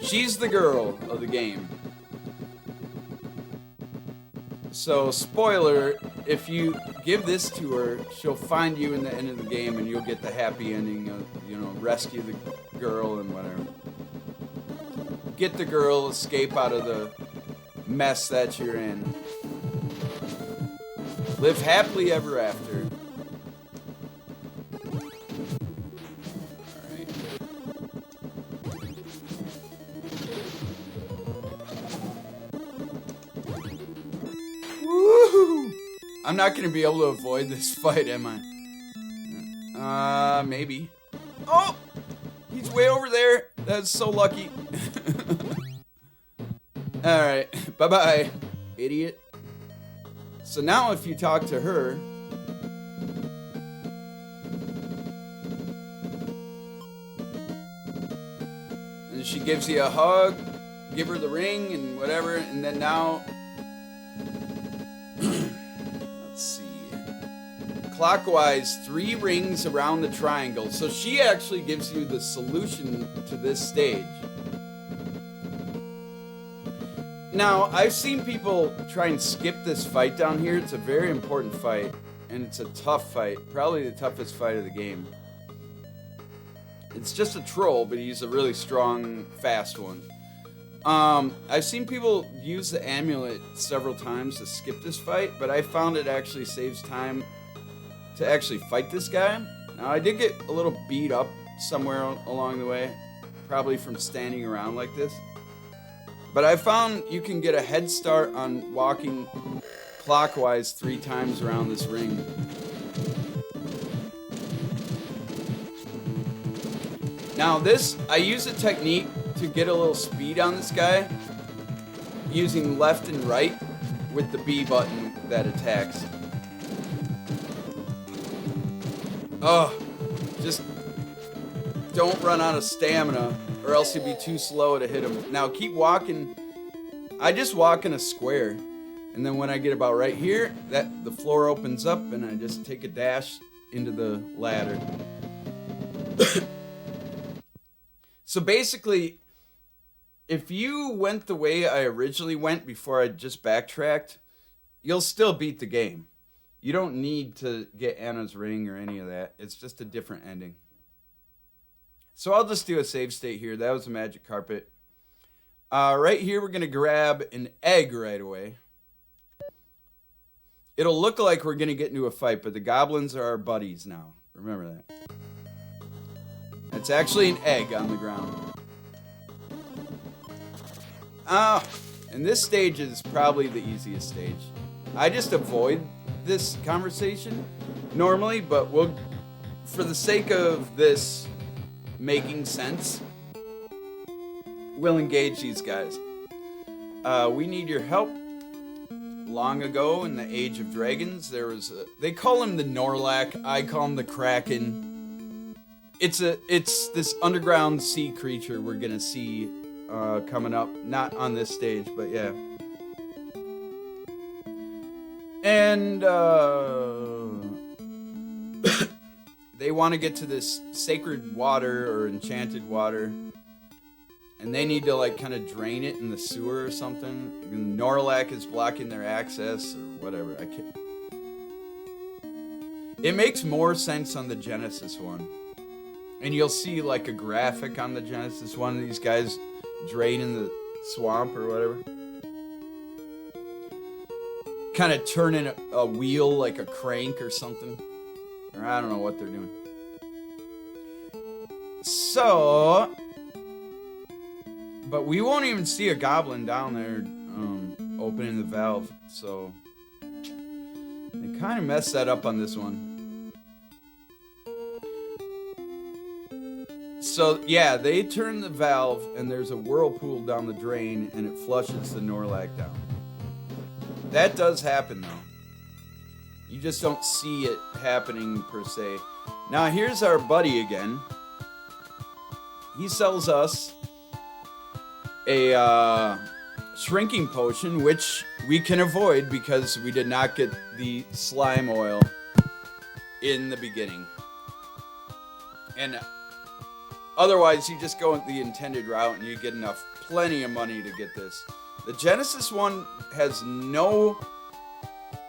She's the girl of the game. So, spoiler, if you give this to her, she'll find you in the end of the game and you'll get the happy ending of, you know, rescue the girl and whatever. Get the girl, escape out of the mess that you're in. Live happily ever after. Alright. Woohoo! I'm not gonna be able to avoid this fight, am I? Maybe. Oh! He's way over there. That's so lucky. Alright. Bye-bye, idiot. So now if you talk to her... and she gives you a hug, give her the ring and whatever, and then now... let's see... clockwise 3 rings around the triangle. So she actually gives you the solution to this stage. Now, I've seen people try and skip this fight down here. It's a very important fight, and it's a tough fight. Probably the toughest fight of the game. It's just a troll, but he's a really strong, fast one. I've seen people use the amulet several times to skip this fight, but I found it actually saves time to actually fight this guy. Now, I did get a little beat up somewhere along the way, probably from standing around like this. But I found you can get a head start on walking clockwise 3 times around this ring. Now this, I use a technique to get a little speed on this guy using left and right with the B button that attacks. Oh, just don't run out of stamina or else you'll be too slow to hit him. Now keep walking. I just walk in a square, and then when I get about right here, the floor opens up and I just take a dash into the ladder. So basically, if you went the way I originally went before I just backtracked, you'll still beat the game. You don't need to get Anna's ring or any of that. It's just a different ending. So I'll just do a save state here. That was a magic carpet. Right here, we're going to grab an egg right away. It'll look like we're gonna get into a fight, but the goblins are our buddies now. Remember that. It's actually an egg on the ground. Ah, and this stage is probably the easiest stage. I just avoid this conversation normally, but we'll, for the sake of this making sense, we'll engage these guys. We need your help. Long ago, in the Age of Dragons, there was they call him the Norlac. I call him the Kraken. It's this underground sea creature we're gonna see coming up, not on this stage, but yeah. And they want to get to this sacred water or enchanted water. And they need to, like, kind of drain it in the sewer or something. And Norlac is blocking their access or whatever. I can't. It makes more sense on the Genesis one. And you'll see, like, a graphic on the Genesis one of these guys draining the swamp or whatever. Kind of turning a wheel like a crank or something. Or I don't know what they're doing. So... But we won't even see a goblin down there opening the valve, so they kind of messed that up on this one. So yeah, they turn the valve and there's a whirlpool down the drain and it flushes the Norlac down. That does happen though. You just don't see it happening per se. Now here's our buddy again. He sells us a shrinking potion, which we can avoid because we did not get the slime oil in the beginning. And otherwise, you just go the intended route and you get plenty of money to get this. The Genesis one has no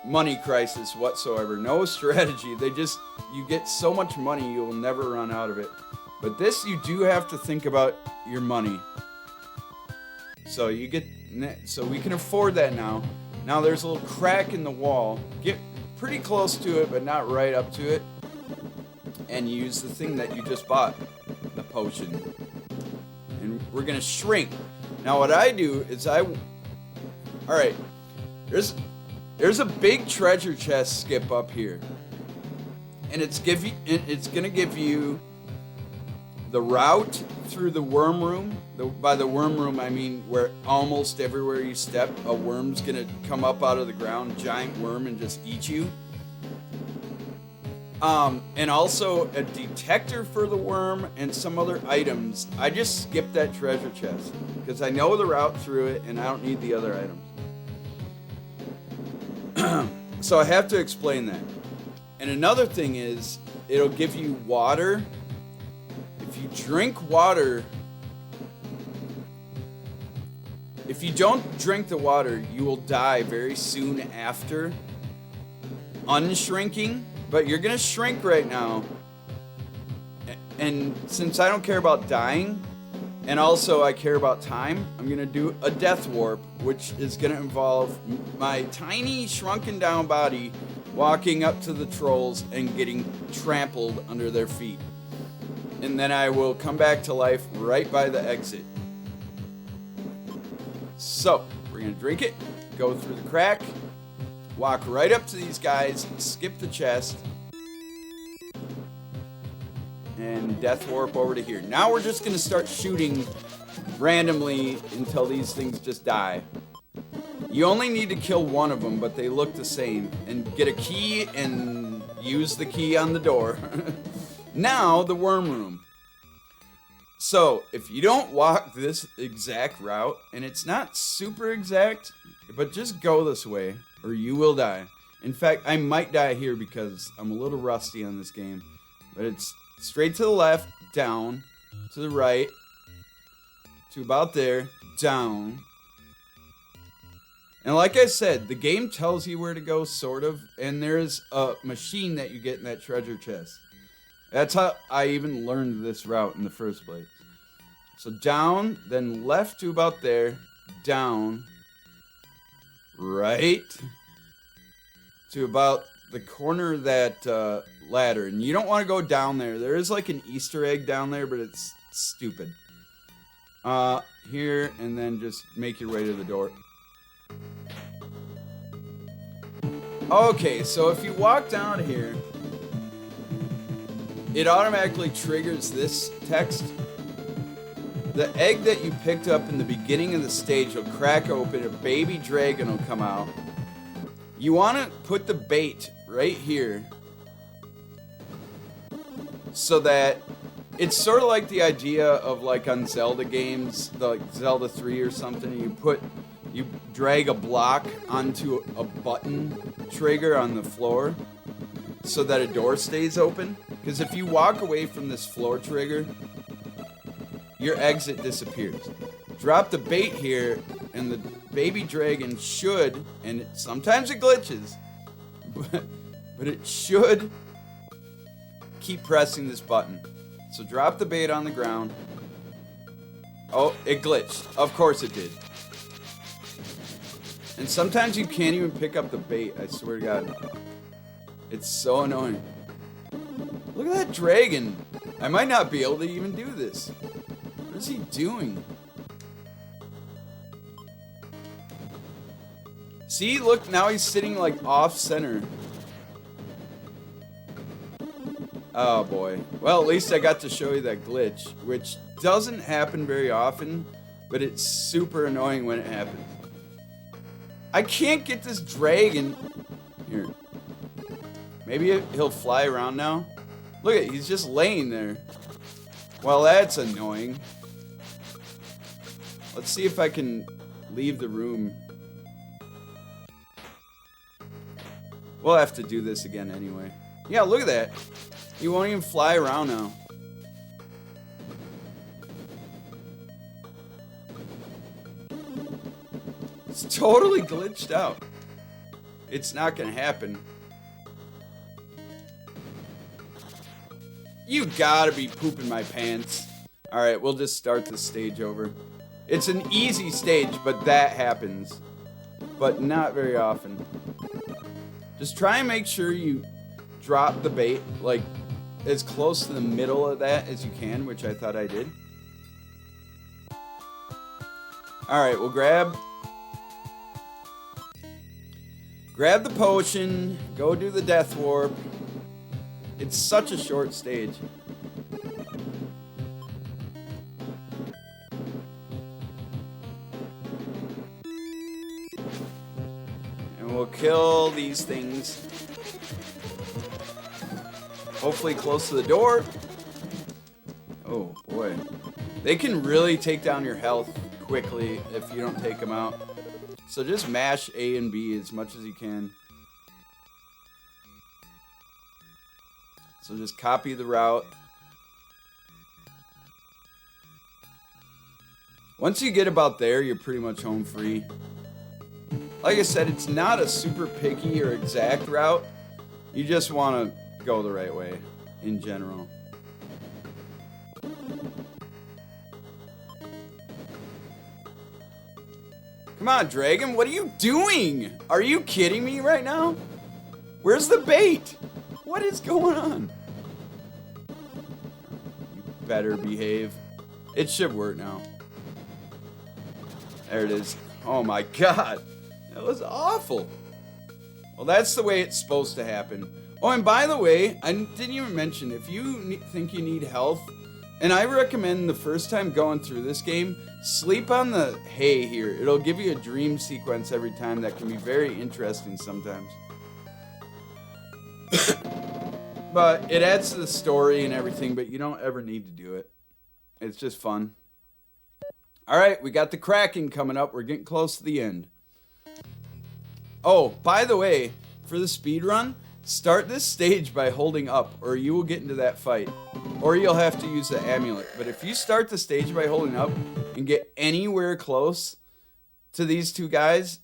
money crisis whatsoever, no strategy. You get so much money, you'll never run out of it. But this, you do have to think about your money. So we can afford that now. Now there's a little crack in the wall. Get pretty close to it, but not right up to it. And use the thing that you just bought, the potion. And we're gonna shrink. Now what I do is alright, there's a big treasure chest skip up here. And it's gonna give you the route through the worm room. By the worm room, I mean where almost everywhere you step, a worm's gonna come up out of the ground, giant worm, and just eat you. And also a detector for the worm and some other items. I just skipped that treasure chest because I know the route through it and I don't need the other items. So I have to explain that. And another thing is, it'll give you water. If you drink water, if you don't drink the water, you will die very soon after unshrinking. But you're gonna shrink right now. And since I don't care about dying, and also I care about time, I'm gonna do a death warp, which is gonna involve my tiny shrunken down body walking up to the trolls and getting trampled under their feet. And then I will come back to life right by the exit. So, we're gonna drink it, go through the crack, walk right up to these guys, skip the chest, and death warp over to here. Now we're just gonna start shooting randomly until these things just die. You only need to kill one of them, but they look the same. And get a key and use the key on the door. Now, the worm room. So, if you don't walk this exact route, and it's not super exact, but just go this way, or you will die. In fact, I might die here because I'm a little rusty on this game. But it's straight to the left, down, to the right, to about there, down. And like I said, the game tells you where to go, sort of, and there's a machine that you get in that treasure chest. That's how I even learned this route in the first place. So down, then left to about there, down, right, to about the corner of that ladder. And you don't want to go down there. There is like an Easter egg down there, but it's stupid. Here, and then just make your way to the door. Okay, so if you walk down here, it automatically triggers this text. The egg that you picked up in the beginning of the stage will crack open, a baby dragon will come out. You want to put the bait right here so that it's sort of like the idea of like on Zelda games, like Zelda 3 or something. You drag a block onto a button trigger on the floor so that a door stays open. Because if you walk away from this floor trigger, your exit disappears. Drop the bait here, and the baby dragon should, and sometimes it glitches, but it should keep pressing this button. So drop the bait on the ground. Oh, it glitched. Of course it did. And sometimes you can't even pick up the bait, I swear to God. It's so annoying. Look at that dragon. I might not be able to even do this. What is he doing? See, look, now he's sitting like off center. Oh boy. Well, at least I got to show you that glitch, which doesn't happen very often, but it's super annoying when it happens. I can't get this dragon. Here. Maybe he'll fly around now. Look at, he's just laying there. Well, that's annoying. Let's see if I can leave the room. We'll have to do this again anyway. Yeah, look at that. He won't even fly around now. It's totally glitched out. It's not gonna happen. You gotta be pooping my pants. Alright, we'll just start this stage over. It's an easy stage, but that happens. But not very often. Just try and make sure you drop the bait, like, as close to the middle of that as you can, which I thought I did. Alright, we'll grab the potion, go do the death warp. It's such a short stage. And we'll kill these things. Hopefully close to the door. Oh boy. They can really take down your health quickly if you don't take them out. So just mash A and B as much as you can. So just copy the route. Once you get about there, you're pretty much home free. Like I said, it's not a super picky or exact route. You just want to go the right way in general. Come on, dragon, what are you doing? Are you kidding me right now? Where's the bait? What is going on? You better behave. It should work now. There it is. Oh my god. That was awful. Well, that's the way it's supposed to happen. Oh, and by the way, I didn't even mention, if you think you need health, and I recommend the first time going through this game, sleep on the hay here. It'll give you a dream sequence every time that can be very interesting sometimes. But it adds to the story and everything, but you don't ever need to do it. It's just fun. Alright, we got the Kraken coming up. We're getting close to the end. Oh, by the way, for the speedrun, start this stage by holding up, or you will get into that fight. Or you'll have to use the amulet. But if you start the stage by holding up and get anywhere close to these two guys,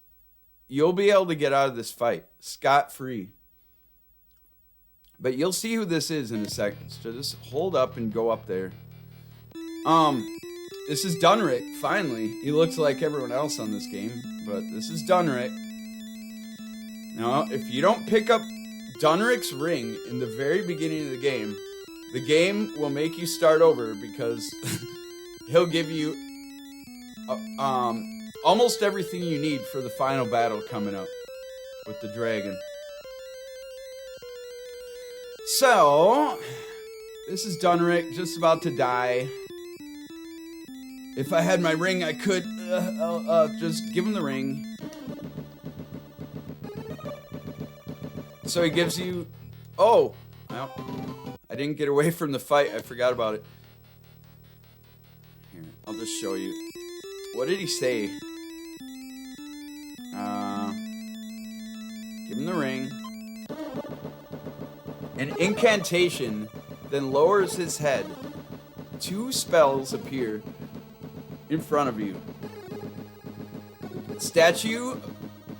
you'll be able to get out of this fight scot-free. But you'll see who this is in a second. So just hold up and go up there. This is Dunrick, finally. He looks like everyone else on this game, but this is Dunrick. Now, if you don't pick up Dunric's ring in the very beginning of the game will make you start over because he'll give you almost everything you need for the final battle coming up with the dragon. So, this is Dunric, just about to die. If I had my ring, I could just give him the ring. So he gives you... Oh! Well, I didn't get away from the fight. I forgot about it. Here, I'll just show you. What did he say? Give him the ring. An incantation then lowers his head. 2 spells appear in front of you. Statue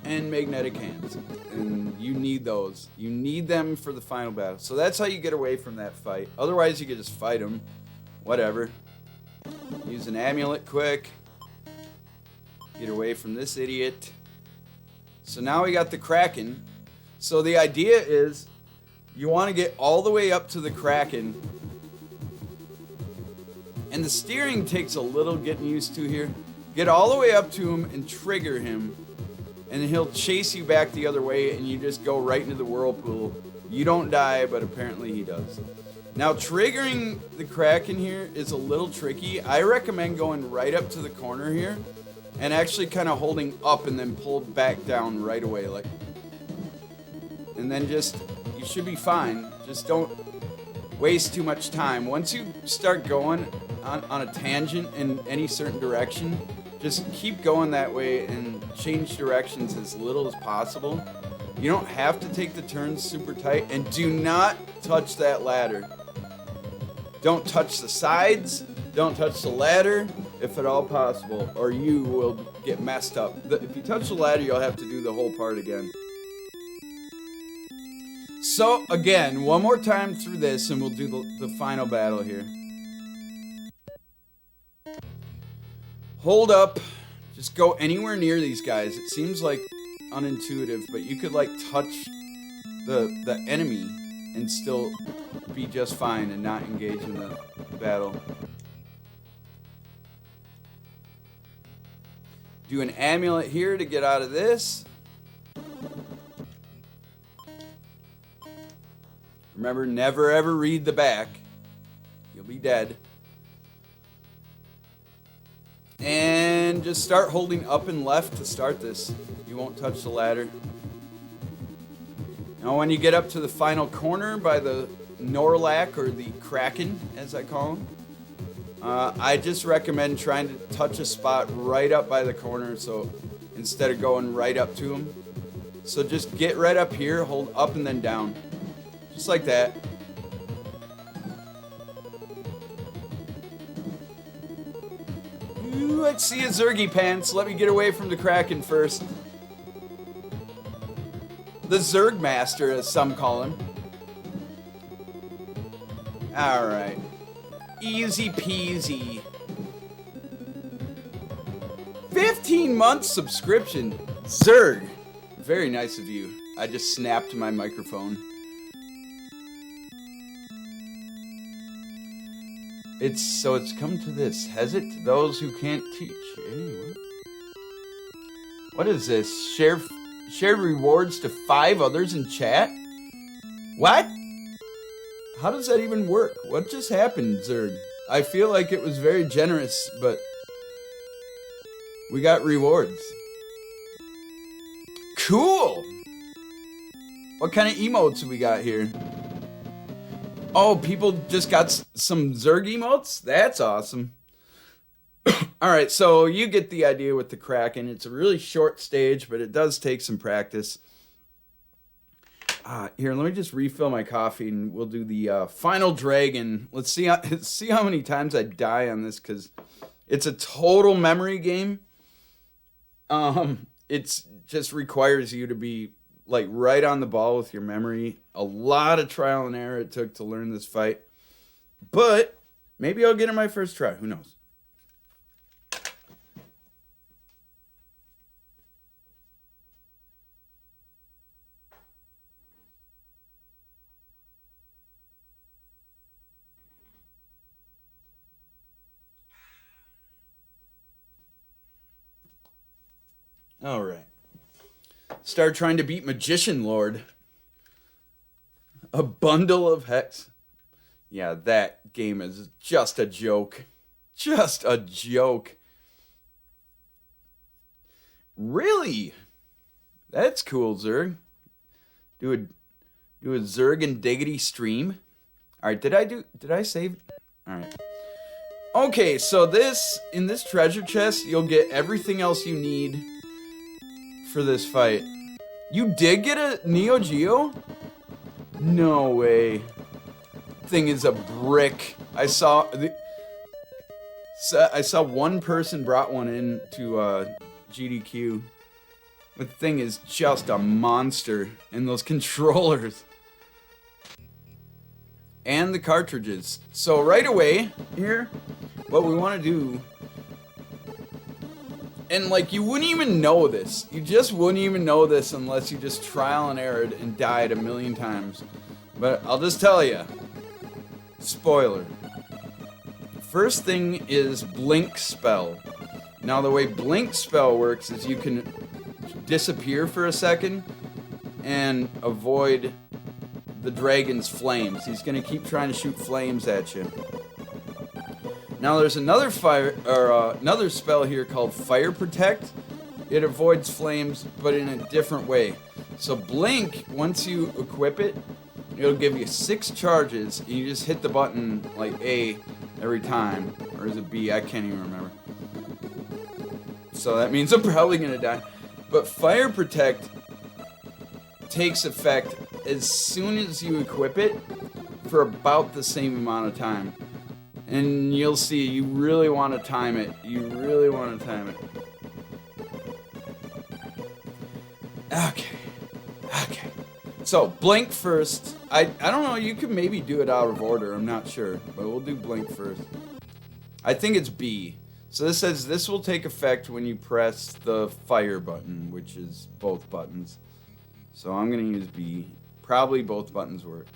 and magnetic hands. And you need those. You need them for the final battle. So that's how you get away from that fight. Otherwise, you could just fight him. Whatever. Use an amulet quick. Get away from this idiot. So now we got the Kraken. So the idea is you want to get all the way up to the Kraken. And the steering takes a little getting used to here. Get all the way up to him and trigger him. And he'll chase you back the other way and you just go right into the whirlpool. You don't die, but apparently he does. Now, triggering the Kraken here is a little tricky. I recommend going right up to the corner here and actually kind of holding up and then pull back down right away. And then just, you should be fine. Just don't waste too much time. Once you start going on a tangent in any certain direction, just keep going that way and change directions as little as possible. You don't have to take the turns super tight, and do not touch that ladder. Don't touch the sides, don't touch the ladder, if at all possible, or you will get messed up. If you touch the ladder, you'll have to do the whole part again. So, again, one more time through this, and we'll do the final battle here. Hold up. Just go anywhere near these guys. It seems like unintuitive, but you could like touch the enemy and still be just fine and not engage in the battle. Do an amulet here to get out of this. Remember, never ever read the back. You'll be dead. And just start holding up and left to start this. You won't touch the ladder. Now when you get up to the final corner by the Norlac, or the Kraken as I call him, I just recommend trying to touch a spot right up by the corner, so instead of going right up to him. So just get right up here, hold up and then down. Just like that. Ooh, let's see a Zergy Pants. Let me get away from the Kraken first. The Zerg Master, as some call him. Alright. Easy peasy. 15 months subscription. Zerg. Very nice of you. I just snapped my microphone. It's come to this. Has it to those who can't teach? Anyway. What is this? Shared rewards to 5 others in chat? What? How does that even work? What just happened, Zerg? I feel like it was very generous, but we got rewards. Cool! What kind of emotes we got here? Oh, people just got some Zerg emotes? That's awesome. Alright, so you get the idea with the Kraken. It's a really short stage, but it does take some practice. Here, let me just refill my coffee and we'll do the final dragon. Let's see how many times I die on this, because it's a total memory game. It just requires you to be like right on the ball with your memory. A lot of trial and error it took to learn this fight. But maybe I'll get it my first try. Who knows? Alright. Start trying to beat Magician Lord. A bundle of hex. Yeah, that game is just a joke. Just a joke. Really? That's cool, Zerg. Do a Zerg and Diggity stream. Alright, did I save? Alright. Okay, so in this treasure chest, you'll get everything else you need for this fight. You did get a Neo Geo? No way. Thing is a brick. I saw one person brought one in to GDQ. The thing is just a monster, and those controllers and the cartridges. So right away here, what we want to do, and like you wouldn't even know this. You just wouldn't even know this unless you just trial and errored and died a million times. But I'll just tell you. Spoiler. First thing is Blink Spell. Now the way Blink Spell works is you can disappear for a second and avoid the dragon's flames. He's going to keep trying to shoot flames at you. Now there's another another spell here called Fire Protect. It avoids flames, but in a different way. So Blink, once you equip it, it'll give you 6 charges, and you just hit the button like A every time. Or is it B? I can't even remember. So that means I'm probably gonna die. But Fire Protect takes effect as soon as you equip it for about the same amount of time. And you'll see, you really want to time it. You really want to time it. Okay. So, Blink first. I don't know, you could maybe do it out of order, I'm not sure. But we'll do Blink first. I think it's B. So this says this will take effect when you press the fire button, which is both buttons. So I'm going to use B. Probably both buttons work.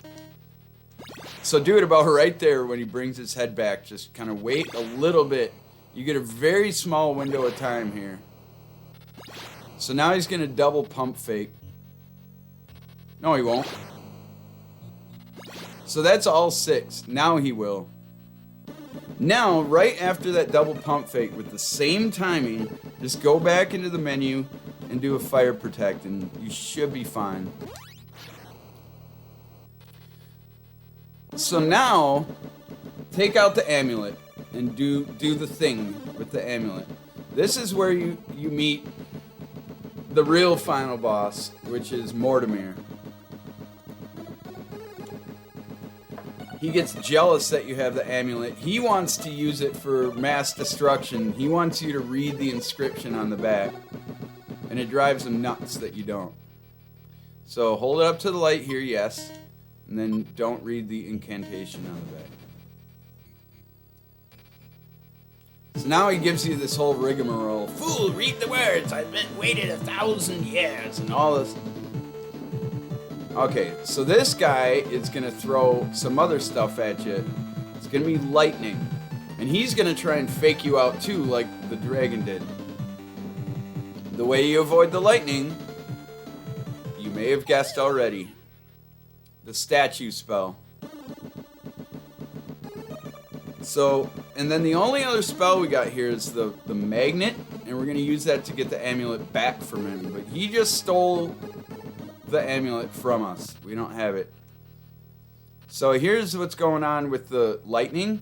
So do it about right there when he brings his head back. Just kind of wait a little bit. You get a very small window of time here. So now he's going to double pump fake. No, he won't. So that's all 6. Now he will. Now, right after that double pump fake with the same timing, just go back into the menu and do a Fire Protect, and you should be fine. So now, take out the amulet and do the thing with the amulet. This is where you meet the real final boss, which is Mortimer. He gets jealous that you have the amulet. He wants to use it for mass destruction. He wants you to read the inscription on the back. And it drives him nuts that you don't. So hold it up to the light here, yes. And then don't read the incantation on the back. So now he gives you this whole rigmarole. Fool, read the words. I've waited 1,000 years and all this. Okay, so this guy is going to throw some other stuff at you. It's going to be lightning. And he's going to try and fake you out too, like the dragon did. The way you avoid the lightning, you may have guessed already. The statue spell. So, and then the only other spell we got here is the magnet. And we're going to use that to get the amulet back from him. But he just stole the amulet from us. We don't have it. So here's what's going on with the lightning.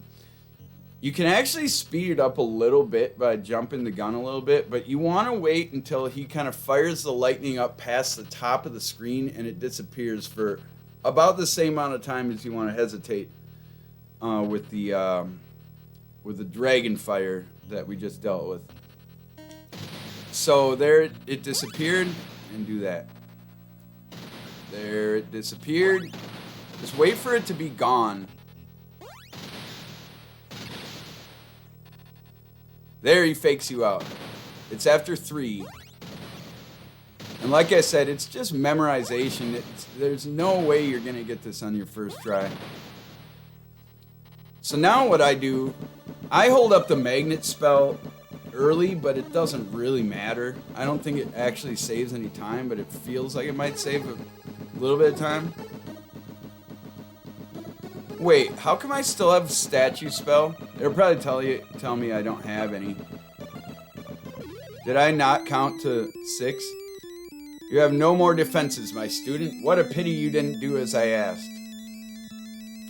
You can actually speed it up a little bit by jumping the gun a little bit, but you want to wait until he kind of fires the lightning up past the top of the screen and it disappears for about the same amount of time as you want to hesitate with the dragon fire that we just dealt with. So there it disappeared, and do that. There it disappeared. Just wait for it to be gone. There he fakes you out. It's after 3. And like I said, it's just memorization. There's no way you're going to get this on your first try. So now what I do, I hold up the magnet spell early, but it doesn't really matter. I don't think it actually saves any time, but it feels like it might save a little bit of time. Wait, how come I still have statue spell? It'll probably tell me I don't have any. Did I not count to 6? You have no more defenses, my student. What a pity you didn't do as I asked.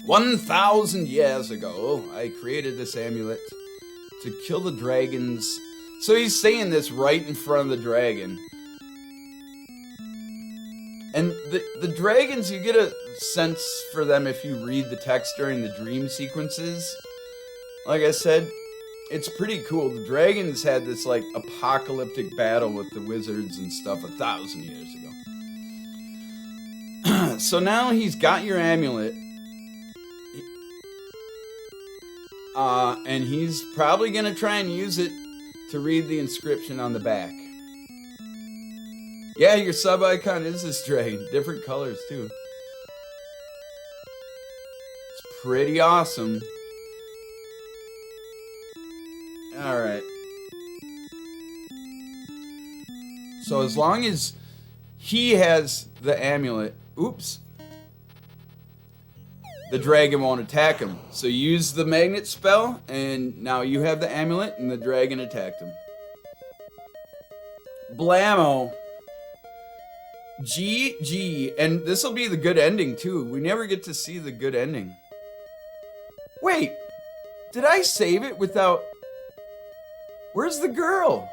1,000 years ago, I created this amulet to kill the dragons. So he's saying this right in front of the dragon. And the dragons, you get a sense for them if you read the text during the dream sequences. Like I said, it's pretty cool. The dragons had this like apocalyptic battle with the wizards and stuff 1,000 years ago. So now he's got your amulet. And he's probably going to try and use it to read the inscription on the back. Yeah, your sub icon is this dragon. Different colors, too. It's pretty awesome. Alright. So as long as he has the amulet... Oops. The dragon won't attack him. So use the magnet spell, and now you have the amulet, and the dragon attacked him. Blammo. GG. And this will be the good ending, too. We never get to see the good ending. Wait. Did I save it without... Where's the girl?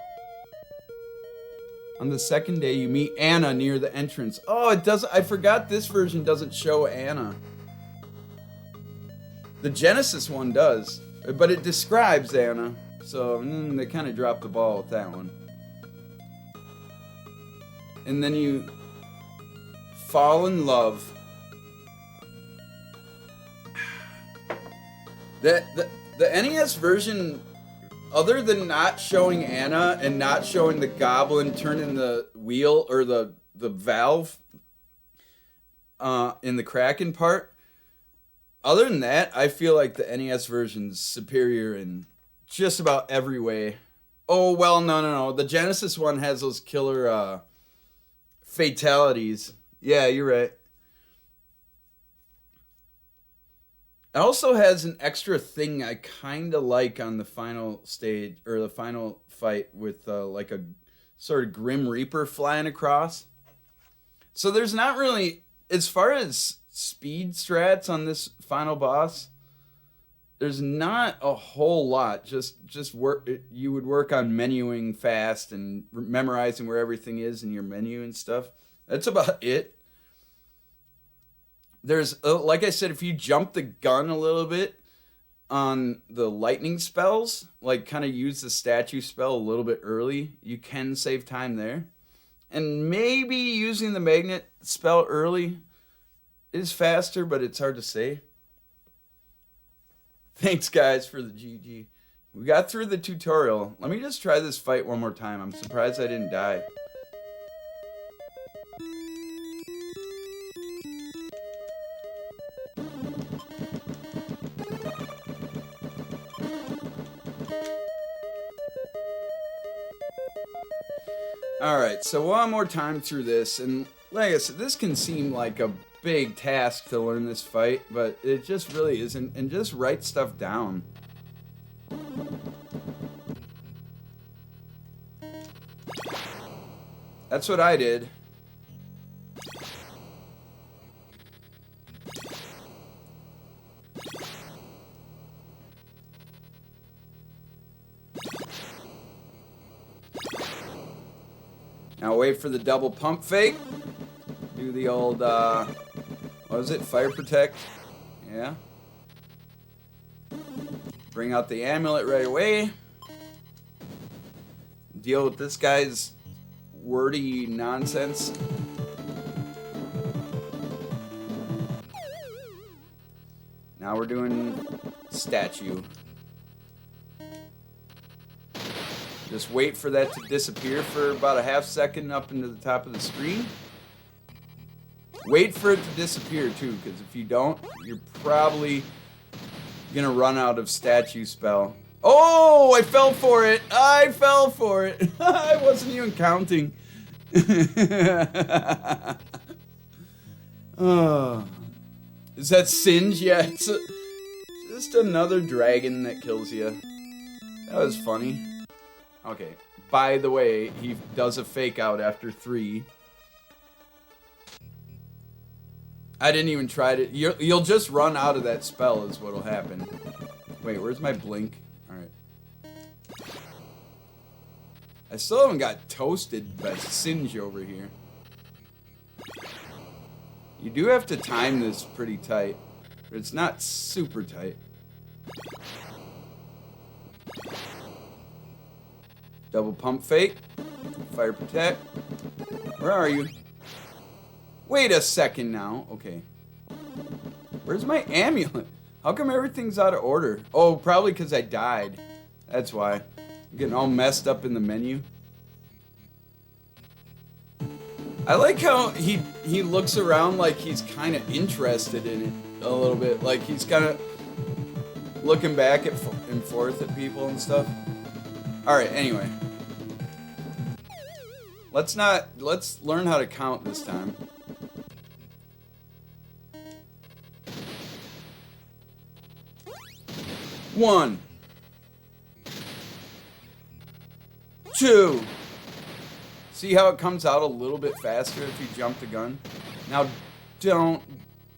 On the second day, you meet Anna near the entrance. Oh, it doesn't... I forgot this version doesn't show Anna. The Genesis one does, but it describes Anna, so they kind of dropped the ball with that one. And then you fall in love. The NES version, other than not showing Anna and not showing the goblin turning the wheel or the valve in the Kraken part, other than that, I feel like the NES version's superior in just about every way. Oh, well, no. The Genesis one has those killer fatalities. Yeah, you're right. It also has an extra thing I kind of like on the final stage, or the final fight with like a sort of Grim Reaper flying across. So there's not really, as far as speed strats on this final boss, there's not a whole lot. Just work. You would work on menuing fast and memorizing where everything is in your menu and stuff. That's about it. There's, like I said, if you jump the gun a little bit on the lightning spells, like kind of use the statue spell a little bit early, you can save time there. And maybe using the magnet spell early is faster, but it's hard to say. Thanks, guys, for the GG. We got through the tutorial. Let me just try this fight one more time. I'm surprised I didn't die. Alright, so one more time through this, and like I said, this can seem like a big task to learn this fight, but it just really isn't, and just write stuff down. That's what I did. Now wait for the double pump fake. Do the old, what was it? Fire protect. Yeah. Bring out the amulet right away. Deal with this guy's wordy nonsense. Now we're doing statue. Just wait for that to disappear for about a half second up into the top of the screen. Wait for it to disappear too, because if you don't, you're probably gonna run out of statue spell. Oh, I fell for it. I fell for it. I wasn't even counting. Oh. Is that Singe? Yeah, it's just another dragon that kills you. That was funny. Okay. By the way, he does a fake out after 3. I didn't even try to. You'll just run out of that spell is what'll happen. Wait, where's my blink? Alright. I still haven't got toasted by Singe over here. You do have to time this pretty tight, but it's not super tight. Double pump fake. Fire protect. Where are you? Wait a second now. Okay. Where's my amulet? How come everything's out of order? Oh, probably because I died. That's why. I'm getting all messed up in the menu. I like how he looks around like he's kind of interested in it a little bit. Like he's kind of looking back and forth at people and stuff. Alright, anyway. Let's learn how to count this time. One. 2. See how it comes out a little bit faster if you jump the gun? Now, don't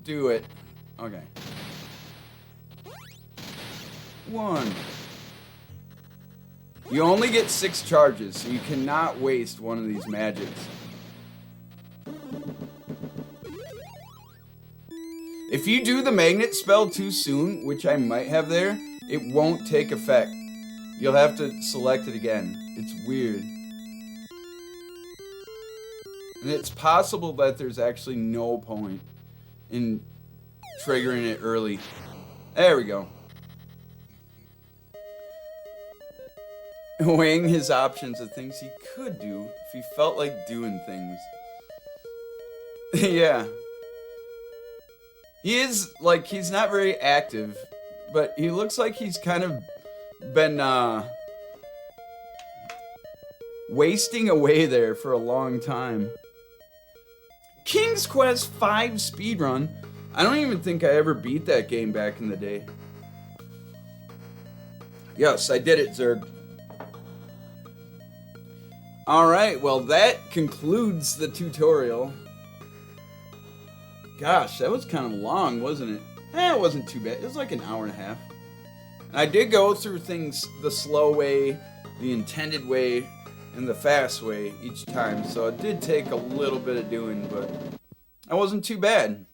do it. Okay. 1. You only get 6 charges, so you cannot waste one of these magics. If you do the magnet spell too soon, which I might have there, it won't take effect. You'll have to select it again. It's weird. And it's possible that there's actually no point in triggering it early. There we go. Weighing his options of things he could do if he felt like doing things. Yeah. He is, like, he's not very active, but he looks like he's kind of been, wasting away there for a long time. King's Quest V speedrun. I don't even think I ever beat that game back in the day. Yes, I did it, Zerg. Alright, well that concludes the tutorial. Gosh, that was kind of long, wasn't it? It wasn't too bad. It was like an hour and a half. And I did go through things the slow way, the intended way, and the fast way each time, so it did take a little bit of doing, but that wasn't too bad.